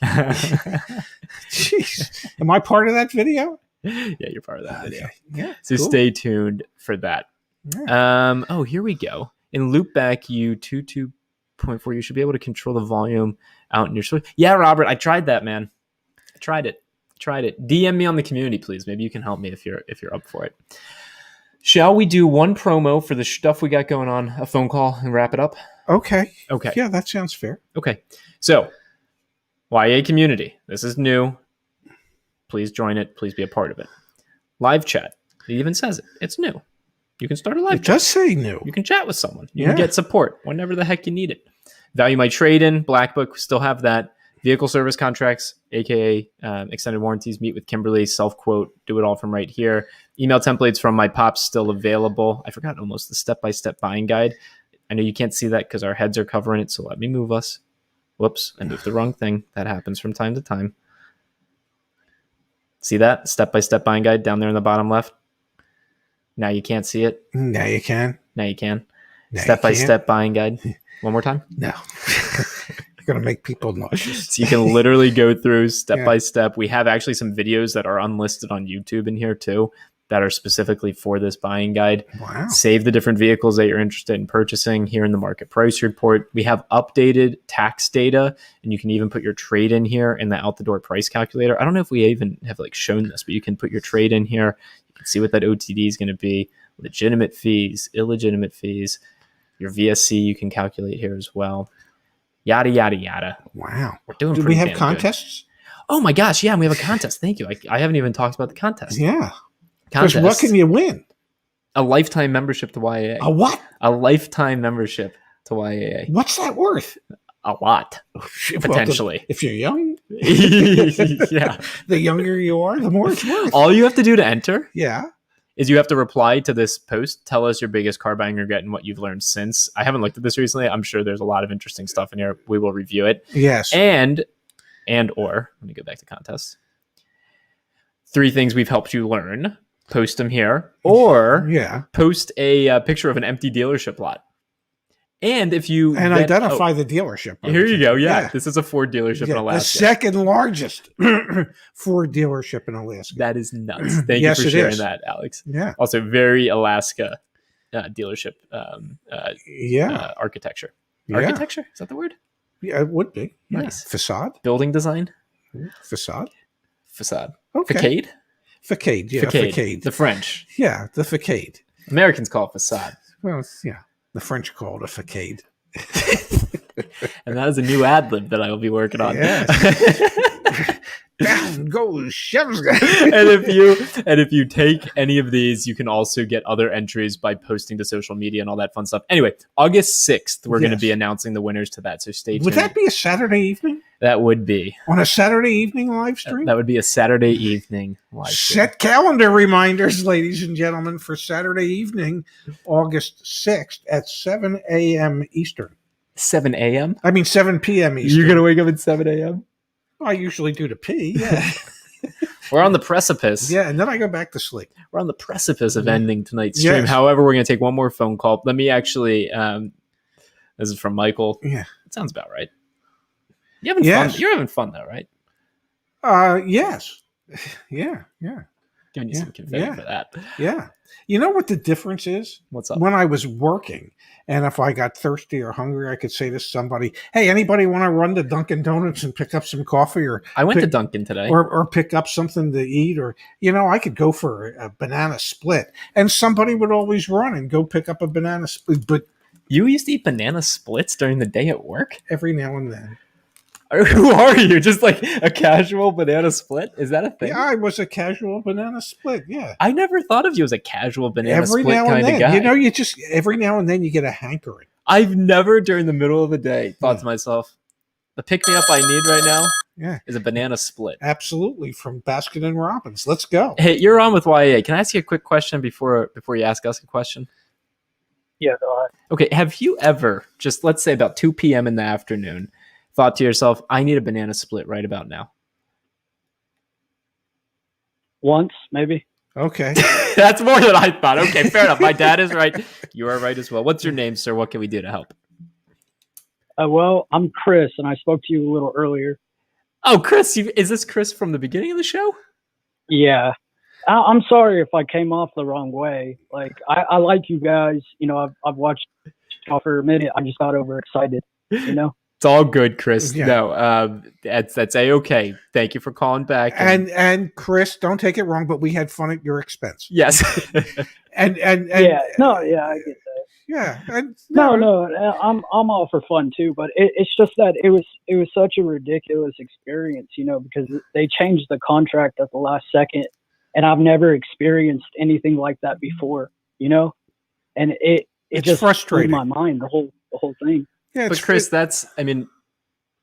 Jeez, am I part of that video? Yeah, you're part of that video. Yeah. So cool. stay tuned for that. Yeah. Oh, here we go. In Loopback U22.4, you should be able to control the volume out in your switch. Yeah, Robert, I tried that, man. I tried it. DM me on the community, please. Maybe you can help me if you're up for it. Shall we do one promo for the stuff we got going on, a phone call, and wrap it up? Okay. Yeah, that sounds fair. Okay. So, YA community. This is new. Please join it. Please be a part of it. Live chat. It even says it. It's new. You can start a live chat. It does say new. You can chat with someone. You can get support whenever the heck you need it. Value my trade-in. Black Book. We still have that. Vehicle service contracts, aka extended warranties, meet with Kimberly, self-quote, do it all from right here. Email templates from my pops still available. I forgot almost the step-by-step buying guide. I know you can't see that because our heads are covering it, so let me move us. Whoops, I moved the wrong thing. That happens from time to time. See that? Step-by-step buying guide down there in the bottom left. Now you can't see it. Now you can. Step-by-step buying guide. One more time. No. Going to make people nauseous. So you can literally go through step by step. We have actually some videos that are unlisted on YouTube in here too that are specifically for this buying guide. Wow. Save the different vehicles that you're interested in purchasing here in the market price report. We have updated tax data, and you can even put your trade in here in the out the door price calculator. I don't know if we even have shown this, but you can put your trade in here. You can see what that OTD is going to be, legitimate fees, illegitimate fees, your VSC you can calculate here as well. Yada, yada, yada. Wow. We're doing Do pretty we have damn contests? good. Oh my gosh, yeah, we have a contest. Thank you. I haven't even talked about the contest. Yeah. Contest. What can you win? A lifetime membership to YAA. A what? A lifetime membership to YAA. What's that worth? A lot. Potentially. Well, if you're young. Yeah. The younger you are, the more it's worth. All you have to do to enter is you have to reply to this post. Tell us your biggest car buying regret and what you've learned since. I haven't looked at this recently. I'm sure there's a lot of interesting stuff in here. We will review it. Yes. And or, let me go back to contests. 3 things we've helped you learn. Post them here. Or post a picture of an empty dealership lot. And if you... And identify the dealership. Here you go. Yeah. This is a Ford dealership in Alaska. The second largest Ford dealership in Alaska. That is nuts. Thank you for sharing that, Alex. Yeah. Also, very Alaska dealership architecture. Architecture? Is that the word? Yeah, it would be. Nice. Facade? Building design? Facade. Okay. Facade? Facade, yeah. Facade. The French. Yeah, the facade. Americans call it facade. Well, yeah. The French call it a facade. And that is a new ad lib that I will be working on. Yes. Down goes Chev's guy. and if you take any of these, you can also get other entries by posting to social media and all that fun stuff. Anyway, August 6th, we're going to be announcing the winners to that. So stay tuned. Would that be a Saturday evening? That would be. On a Saturday evening live stream? That would be a Saturday evening live stream. Set calendar reminders, ladies and gentlemen, for Saturday evening, August 6th at 7 a.m. Eastern. 7 a.m.? I mean 7 p.m. Eastern. You're going to wake up at 7 a.m.? I usually do to pee, yeah. We're on the precipice. Yeah, and then I go back to sleep. We're on the precipice of ending tonight's stream. Yes. However, we're going to take one more phone call. Let me actually, this is from Michael. Yeah. It sounds about right. You're having fun. You're having fun though, right? Yes. Yeah. Good. Giving you some confetti for that. Yeah. You know what the difference is? What's up? When I was working, and if I got thirsty or hungry, I could say to somebody, "Hey, anybody want to run to Dunkin' Donuts and pick up some coffee?" Or I went to Dunkin' today. Or pick up something to eat, or I could go for a banana split, and somebody would always run and go pick up a banana split. But you used to eat banana splits during the day at work? Every now and then. Who are you? Just like a casual banana split? Is that a thing? Yeah, I was a casual banana split. Yeah, I never thought of you as a casual banana every split now kind and of then. guy. You just every now and then you get a hankering. I've never during the middle of the day thought to myself, the pick me up I need right now is a banana split. Absolutely, from Baskin and Robbins. Let's go. Hey, you're on with YAA. Can I ask you a quick question before you ask us a question? Yeah, go ahead. Okay, have you ever, just let's say about 2 p.m. in the afternoon, thought to yourself, I need a banana split right about now? Once, maybe. Okay. That's more than I thought. Okay, fair enough. My dad is right. You are right as well. What's your name, sir? What can we do to help? Well, I'm Chris, and I spoke to you a little earlier. Oh, Chris. Is this Chris from the beginning of the show? Yeah. I'm sorry if I came off the wrong way. Like, I like you guys. I've watched y'all for a minute. I just got overexcited, It's all good, Chris. Yeah. No, that's A-okay. Thank you for calling back. And Chris, don't take it wrong, but we had fun at your expense. Yes. and I get that. Yeah. And No, I'm all for fun too, but it's just that it was such a ridiculous experience, because they changed the contract at the last second, and I've never experienced anything like that before, and it just frustrating. blew my mind, the whole thing. Yeah, but Chris, to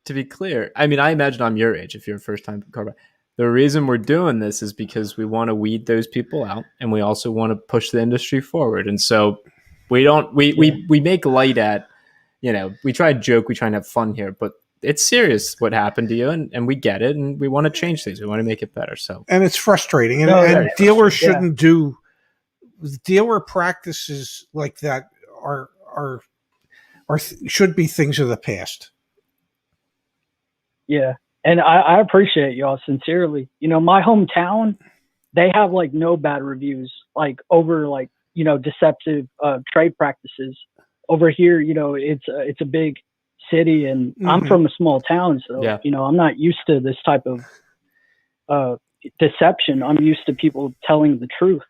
be clear, I imagine I'm your age if you're a first-time car buyer. The reason we're doing this is because we want to weed those people out, and we also want to push the industry forward. And so we make light at, we try to joke, we try and have fun here, but it's serious what happened to you, and we get it, and we want to change things. We want to make it better. So, and it's frustrating, and dealers shouldn't do dealer practices like that should be things of the past. Yeah. And I appreciate y'all sincerely. My hometown, they have like no bad reviews, like over like, deceptive trade practices. Over here, it's a big city, and I'm from a small town, so I'm not used to this type of deception. I'm used to people telling the truth,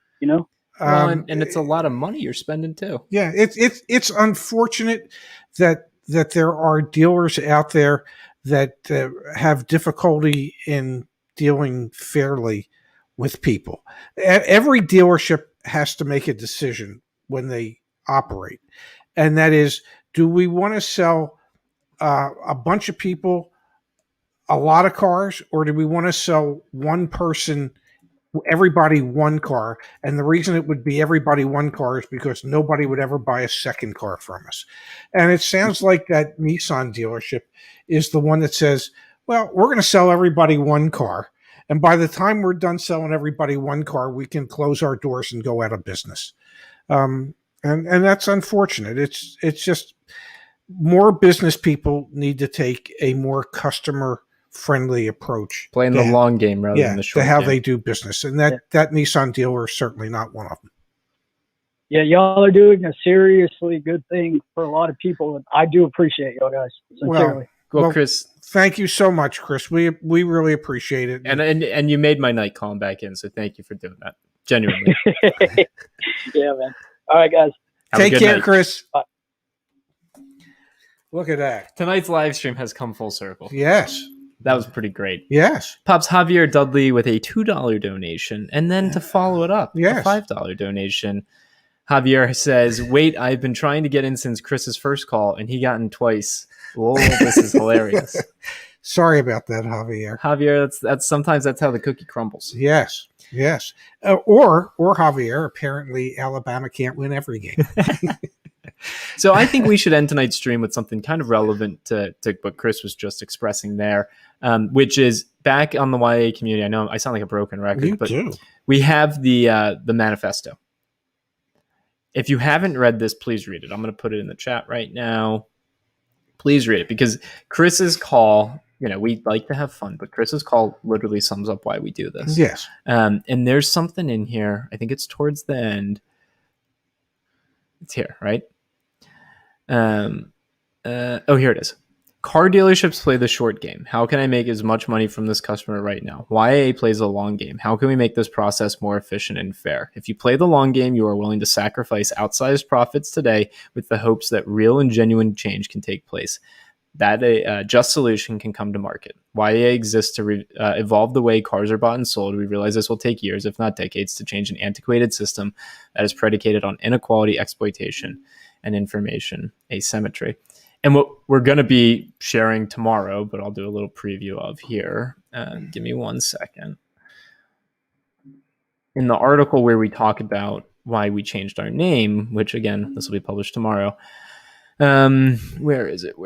Well, and it's a lot of money you're spending too. Yeah, it's unfortunate that there are dealers out there that have difficulty in dealing fairly with people. Every dealership has to make a decision when they operate, and that is, do we want to sell a bunch of people a lot of cars, or do we want to sell one person everybody one car? And the reason it would be everybody one car is because nobody would ever buy a second car from us. And it sounds like that Nissan dealership is the one that says, well, we're going to sell everybody one car, and by the time we're done selling everybody one car, we can close our doors and go out of business. And that's unfortunate. It's just more business people need to take a more customer friendly approach, playing the long game rather than the short to how game. they do business, and that Nissan dealer is certainly not one of them. Yeah, y'all are doing a seriously good thing for a lot of people, and I do appreciate y'all guys sincerely. Well, Chris, thank you so much, Chris. We really appreciate it, and you made my night calling back in, so thank you for doing that. Genuinely. Yeah, man. All right, guys. Take care, night. Chris. Bye. Look at that. Tonight's live stream has come full circle. Yes. That was pretty great. Yes. Pops Javier Dudley with a $2 donation, and then to follow it up, a $5 donation. Javier says, wait, I've been trying to get in since Chris's first call, and he got in twice. Whoa, this is hilarious. Sorry about that, Javier. Javier, that's sometimes that's how the cookie crumbles. Yes. Or Javier, apparently Alabama can't win every game. So I think we should end tonight's stream with something kind of relevant to what Chris was just expressing there, which is back on the YAA community. I know I sound like a broken record, but we have the manifesto. If you haven't read this, please read it. I'm going to put it in the chat right now. Please read it, because Chris's call we like to have fun, but Chris's call literally sums up why we do this. Yes. And there's something in here. I think it's towards the end. It's here, right? Here it is. Car dealerships play the short game. How can I make as much money from this customer right now? YAA plays the long game. How can we make this process more efficient and fair? If you play the long game, you are willing to sacrifice outsized profits today with the hopes that real and genuine change can take place. That a just solution can come to market. YAA exists to evolve the way cars are bought and sold. We realize this will take years, if not decades, to change an antiquated system that is predicated on inequality, exploitation, and information asymmetry. And what we're going to be sharing tomorrow, but I'll do a little preview of here. Give me 1 second. In the article where we talk about why we changed our name, which again, this will be published tomorrow. Where is it?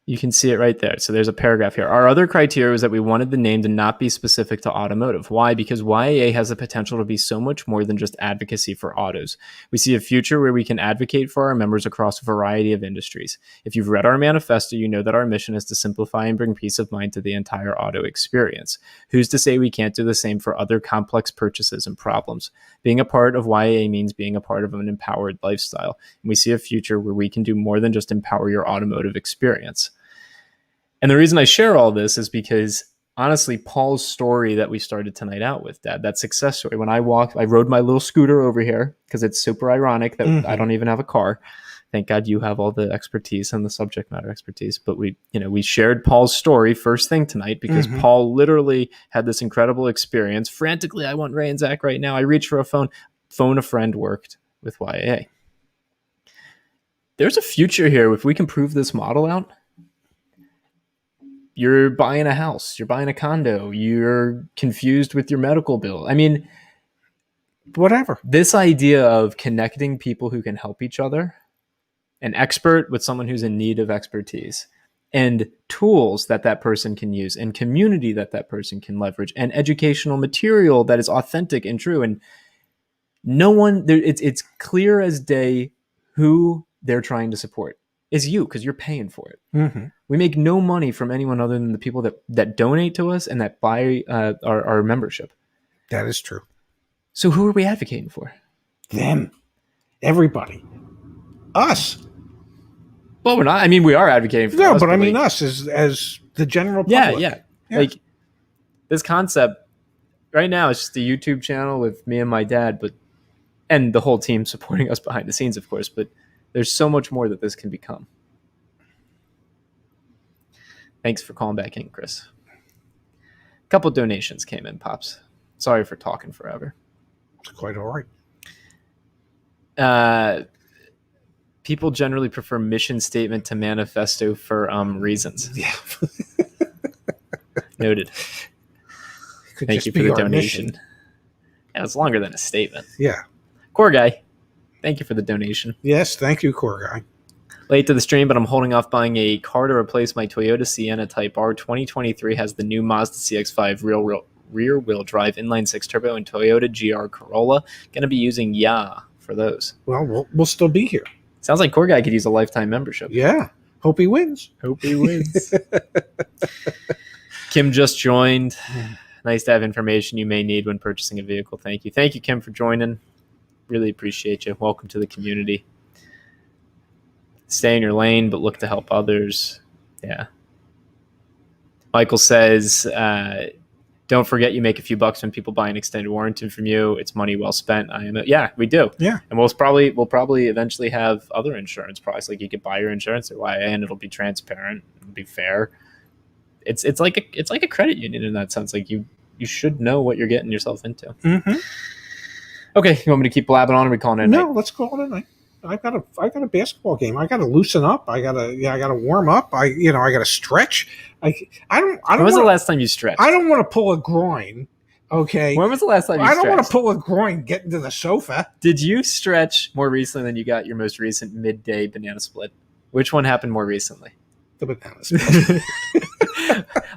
You can see it right there. So there's a paragraph here. Our other criteria was that we wanted the name to not be specific to automotive. Why? Because YAA has the potential to be so much more than just advocacy for autos. We see a future where we can advocate for our members across a variety of industries. If you've read our manifesto, you know that our mission is to simplify and bring peace of mind to the entire auto experience. Who's to say we can't do the same for other complex purchases and problems? Being a part of YAA means being a part of an empowered lifestyle. And we see a future where we can do more than just empower your automotive experience. And the reason I share all this is because, honestly, Paul's story that we started tonight out with, Dad, that success story, when I rode my little scooter over here because it's super ironic that I don't even have a car. Thank God you have all the expertise and the subject matter expertise. But we shared Paul's story first thing tonight because Paul literally had this incredible experience. Frantically, I want Ray and Zach right now. I reached for a phone a friend worked with YAA. There's a future here if we can prove this model out. You're buying a house, you're buying a condo, you're confused with your medical bill. I mean, whatever. This idea of connecting people who can help each other, an expert with someone who's in need of expertise, and tools that person can use, and community that person can leverage, and educational material that is authentic and true. And no one, it's clear as day who they're trying to support. Is you, because you're paying for it. We make no money from anyone other than the people that donate to us and that buy our membership. That is true. So who are we advocating for? Them. Everybody. Us. Well, we're not. I mean, we are advocating for us. No, but I mean us as the general public. Yeah. Like, this concept, right now, it's just a YouTube channel with me and my dad, and the whole team supporting us behind the scenes, of course, but there's so much more that this can become. Thanks for calling back in, Chris. A couple donations came in, Pops. Sorry for talking forever. It's quite all right. People generally prefer mission statement to manifesto for reasons. Yeah. Noted. Thank you for the donation. Yeah, it's longer than a statement. Yeah. Core guy. Thank you for the donation. Yes, thank you, Core Guy. Late to the stream, but I'm holding off buying a car to replace my Toyota Sienna Type R. 2023 has the new Mazda CX-5 rear-wheel drive inline-six turbo and Toyota GR Corolla. Going to be using YAA for those. Well, we'll still be here. Sounds like Core Guy could use a lifetime membership. Yeah. Hope he wins. Kim just joined. Nice to have information you may need when purchasing a vehicle. Thank you. Thank you, Kim, for joining. Really appreciate you. Welcome to the community. Stay in your lane, but look to help others. Yeah. Michael says, don't forget you make a few bucks when people buy an extended warranty from you. It's money well spent. Yeah, we do. Yeah. And we'll probably eventually have other insurance products. Like you could buy your insurance at YAA and it'll be transparent. It'll be fair. It's like a credit union in that sense. Like you should know what you're getting yourself into. Okay, you want me to keep blabbing on, or we calling it a night? No, let's call it a night. I got a basketball game. I got to loosen up. I got to warm up. I got to stretch. I don't. When was the last time you stretched? I don't want to pull a groin. Okay. When was the last time you stretched? I don't want to pull a groin getting to the sofa. Did you stretch more recently than you got your most recent midday banana split? Which one happened more recently? The banana split.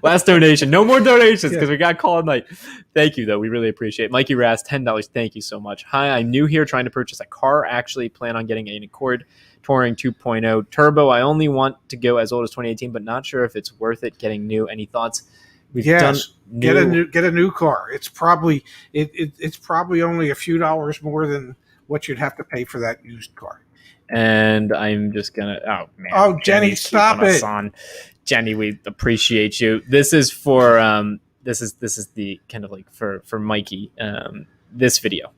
Last donation. No more donations because we got call at night. Thank you, though. We really appreciate it. Mikey Rast, $10. Thank you so much. Hi, I'm new here trying to purchase a car. Actually plan on getting an Accord Touring 2.0 Turbo. I only want to go as old as 2018, but not sure if it's worth it getting new. Any thoughts? Get a new car. It's probably it's probably only a few dollars more than what you'd have to pay for that used car. And I'm just gonna. Oh man! Oh, Jenny, stop it! Jenny, we appreciate you. This is for This is the kind of like for Mikey. This video.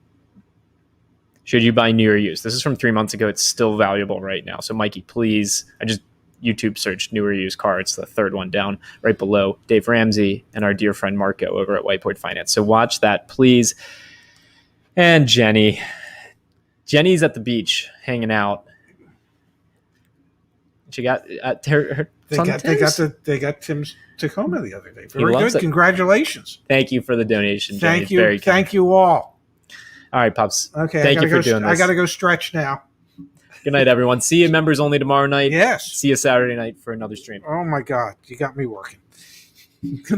Should you buy new or used? This is from 3 months ago. It's still valuable right now. So Mikey, please. I just YouTube searched new or used car. It's the third one down right below Dave Ramsey and our dear friend Marco over at Whiteboard Finance. So watch that, please. And Jenny's at the beach hanging out. She got they got Tim's Tacoma the other day. Very good. Congratulations. Thank you for the donation, Jenny. Thank you. Thank you all. All right, Pops. Okay. Thank you for doing this. I got to go stretch now. Good night, everyone. See you members only tomorrow night. Yes. See you Saturday night for another stream. Oh, my God. You got me working.